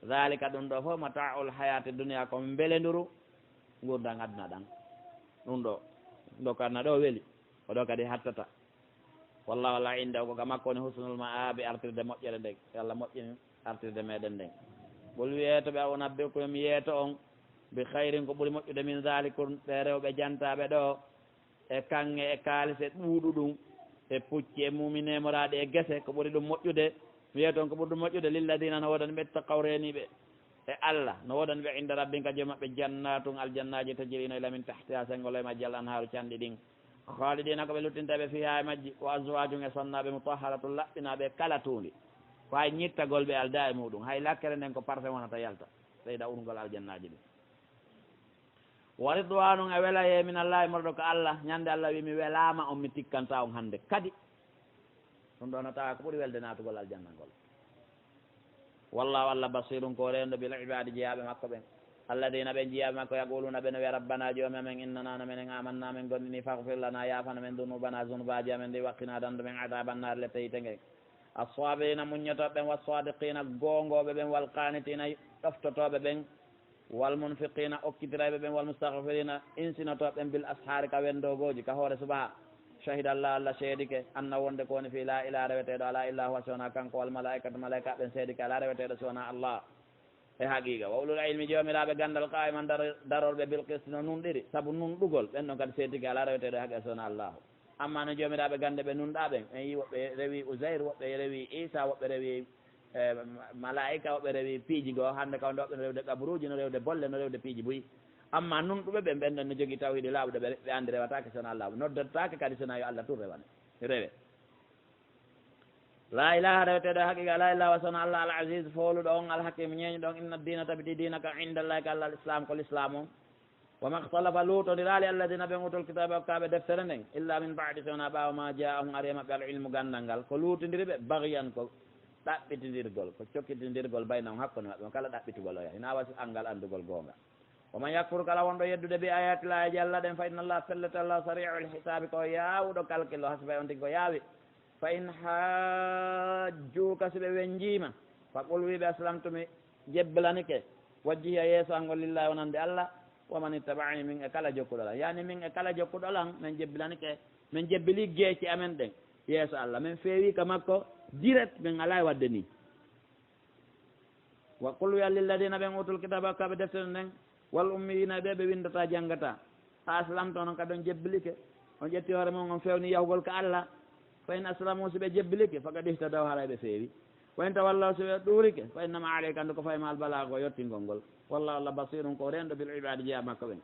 zalika ɗum ɗo fof mata'ul hayati duniya komi belenduru gurdam aduna ɗan ɗum ɗo ko aduna ɗo weeli ko ɗo kadi hattata wallahu walla inde ko ka makko woni husnul ma'abi artirde moƴƴere nde Allah moƴƴini artirde meɗen nden ɓol wiyeto ɓe awonabbikum yeeto on bi hayrin ko ɓuuri moƴƴude min zalikum ɓe rewɓe jantaɓe ɗo e kanŋe e kaalise ɓuuɗu ɗum e pucci e muminemoraɗe e guese ko ɓuuri ɗum moƴƴude wiye toon ko ɓuuri ɗum moƴƴude lilladina no wodani ɓe taqaw reniɓe e Allah no wodani ɓe inda rabbin ka joom maɓɓe jannatum aljannaji tajirino ila min tahtiha sengolo e majjal anharu canɗi ɗin khalidina ko ɓe luttintaɓe fiha e majji wa azwajum e sonnaɓe mutahharatun laɓɓinaɓe kala tuundi ko hay ñittagol ɓe alda e muɗum hay lakkere nden ko parfait wonata yalta ɓeyda urgol aljannaji ɗi wa ridwanum e welaye minallahi morɗo ko Allah ñande Allah wi mi welama on mi tikkanta on hande kadi ɗum ɗo no tawa ko ɓuuri welde natugol aljanna ngol wallahu Allah basirum ko rendo bil ibadi jeeyaɓe makko ɓen alladina ɓen jiyaɓe makko yaquluna ɓe no wiya rabbana joomi amen innana menen amanna men gondini faghfir lana yafana men dunubana zunubaji amen ndi wakkina dandu men adabannar le teyite ngen assabirina muññotoɓe ɓen wassadiqina gongoɓe ɓen wal qanitina ɗoftotoɓe ɓen wal munfiqina okkitiraɓe ɓen wal mustaghfirina insinotoɓe ɓen bil ashari ka wendogoji ka hoore subaha shahida Allah Allah seedike anna wonde ko woni fi la ilaha reweteɗo ala illa huwa sowona kanko wal malaikatu malaika ɓen seedike ala reweteɗo sowona Allah e haqiqa wa ulul ilmi jomiraɓe gandal qa'iman darorɓe bil qist no nunɗiri saabu nunɗugol ɓen ɗon kadi seedike ala reweteɗo e haqiqa sowona Allahu amma no jomiraɓe gande ɓe nunɗaɓen en yi woɓɓe rewi Uzair woɓɓe rewi Isa woɓɓe rewi malaika woɓɓe rewi piiji goo hande kawde woɓɓe no rewde kabruji no rewde bolle no rewde piiji buyi amma nunɗuɓe ɓen ɓen ɗon no jogui tawhiɗi laaɓuɗo ɓe andi rewatake sowona Allah noddatake kadi sona yo Allah tur rewane rewe la ilaha reweteɗo haqiqa la ilaha wa sowona Allah al aziz foluɗo on al hakim ñeño ɗon inna dina tabiti dina ka indallahi ka Allah al islam ko l'islam on wama htalafa luutodirali alladina ɓen utul kitabe okkaɓe deftere nden illa min badi sowona ɓawa ma jaa on ari maɓɓe al ilmu gandal ngal ko luutodiri ɓe bagyan ko ɗaɓɓitidirgol ko cokkitindirgol bayna on hakkude maɓɓe on kala ɗaɓɓitugol oya hina wasi angal andugol gonga woman yakfur kala wonɗo yeddude bi ayatillahi Allah ɗen fa inna Allah fellete Allah sari'ul hisabi ko yawuɗo calcul o hasbay on tigi ko yaawi fa in hajjuka so ɓe wenjima fa qul wiɓe aslamtumi jebbalanike wajjihi a yeeso angol lillahi wonande Allah waman ittaba'ani min e kala jokkuɗolan yani min e kala jokkuɗolan min jebbilanike min jebbili geeci amen ɗen yeeso Allah min feewi ka makko direct min ala wadde ni wa qul wiya lilladina ɓen utul kitaba kaɓe deftere nden wal ummiyina ɓe windata janggata ha aslamto noon kadi on jebbilike on ƴetti hoore mon on fewni yahugol ka Allah fa in aslamu so ɓe jebbilike faqad ihtadaw haara ɓe feewi wa in tawallaw so ɓe ɗuurike fa innama aleyka andu ko fayma albalago yettingol ngol wallahu Allah basirum ko rendo bil ibadi jeeya makko ɓen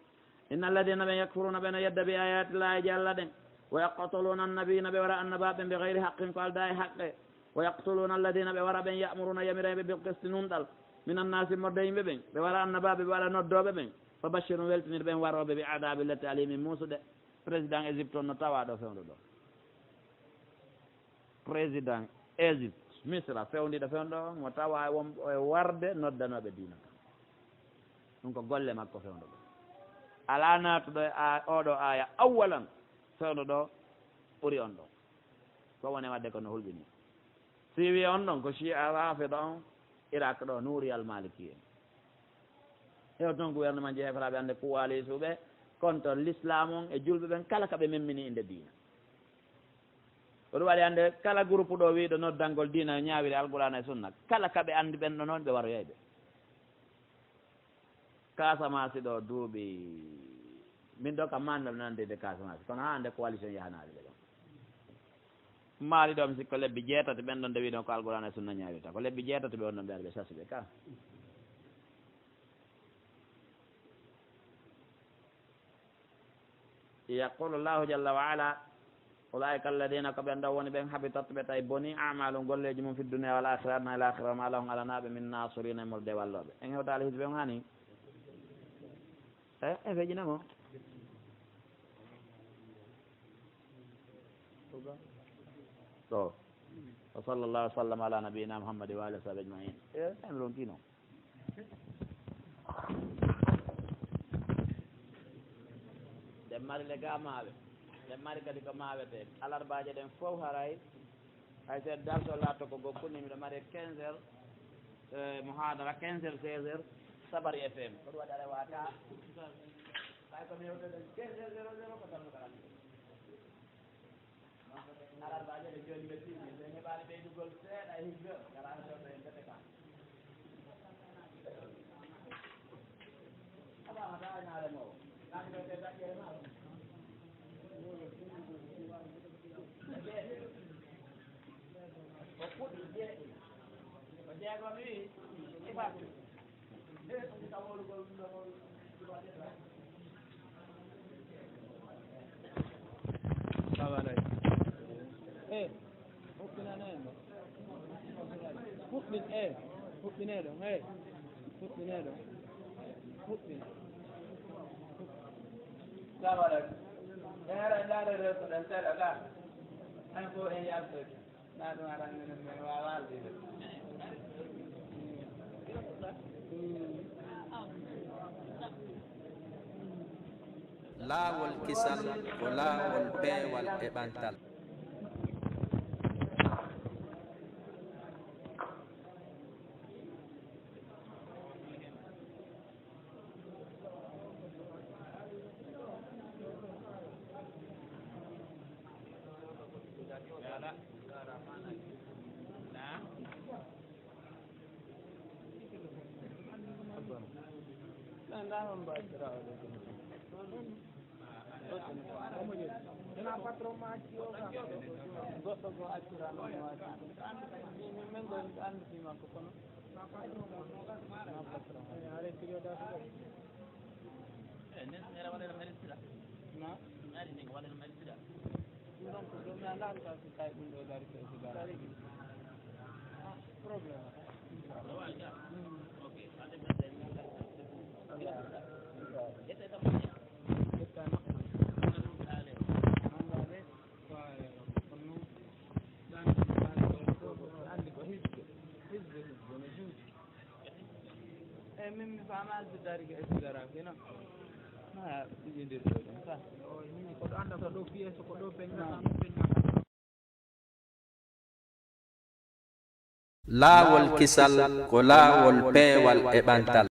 inna alladina ɓen yakfuruna ɓe no yedda bi ayatillahi ji Allah ɗen wa yaqtuluna annabiyina ɓe wara annabaɓe be gayri haqqin ko alda e haqqe wa yaqtuluna alladina ɓe wara ɓen ya'muruna yamiraɓe bil qisti nunɗal min annasi morde yimɓe ɓen ɓe wara annabaɓe ɓe waɗa noddoɓe ɓen fa bashirum weltinir ɓen waroɓe ɓe adabi lette alimi musuɗe président Égypte on no tawaɗo fewdo ɗo président Égypte misra fewndiɗo fewdo o mo tawa e warde noddanoɓe dina ɗum ko golle makko fewdo ɗo ala natuɗo e oɗo aya awalan fewdo ɗo ɓuuri on ɗon ko woni wadde kono hulɓini si wi on ɗon ko chia rafida on Irak ɗo Nouri al Maliki en hew toon gouvernement jeefraɓe ande kuwali suɓe contre l'islam on e julɓe ɓen kala kaɓe memmini inde diina ko ɗum waɗi ande kala groupe ɗo wiiɗo noddangol diina ñaawiri alqur'ana e sunna kala kaɓe andi ɓen ɗo noon ɓe waroyayɓe Casamance ɗo duuɓi min ɗo kam mandal nandede Casamance kono ha ande coalition yahanaade ɓe ɗon maali ɗo mi sikko lebbi jeetati ɓen ɗon nde wiɗon ko alqur'ana e sunna ñaawirta ko lebbi jeetati ɓe on ɗon ɓe ari ɓe sasi ɓe ka yaqulu llahu jalla wa ala ulaika alladina ko ɓen ɗo woni ɓen habitat ɓe tawi boni amalu golleji mum fi dunia wal akhira adna ila akhira ma lahum alanaɓe min nasirina e morde walloɓe en hewtali hisbe on hani e fejinamo ɗo wa sallallahu wa sallam ala nabiyina muhammadi wa alihi wa sahbi ajmain en rontino demmari le ga maɓe demmari kadi ko mawete alarbaje ɗen fof haray hay sen dalto latto ko gokkuni miɗo mari 15 heures mohadara 15 heures 16 heures Sabari FM ko ɗum waɗi aɗa wata hay komi hewtoɗen 15 heures 00 ko tanno kala alarbaje ɗe joni ɓe timi ɓe heɓani ɓeydugol seeɗa e hijjo garano ɗo en dete ka aɓama ta naare mowo nani ɗo te daƴƴere ma o puɗɗi jeeɗi ko jeegom wi ifatu e ɗum tawolugol ɗum ɗo huɓɓinaneno huɓɓin huɓɓineɗo huɓɓineɗo huɓɓin sawaɗa eera ndaare rewtuɗen seeɗa ga hay fo en yaltoyde na ɗum aɗa minen min wawa aldide laawol kisal ko laawol peewal e ɓantal. patron ma acci o kam goɗɗo go accirano no waji min go anndi makko kono ma patron are tigoda to nen era waɗa meritira na ari ni waɗa meritira donc do mi anda ka si tay ɗum ɗo dari ko si dari problème ok min mi faamaade dari ko esidara kino ha ɗiƴondirɗo ɗum sa min ko ɗo annda ko ɗo piyeso ko ɗo peññata laawol kisal ko laawol peewal e ɓantal.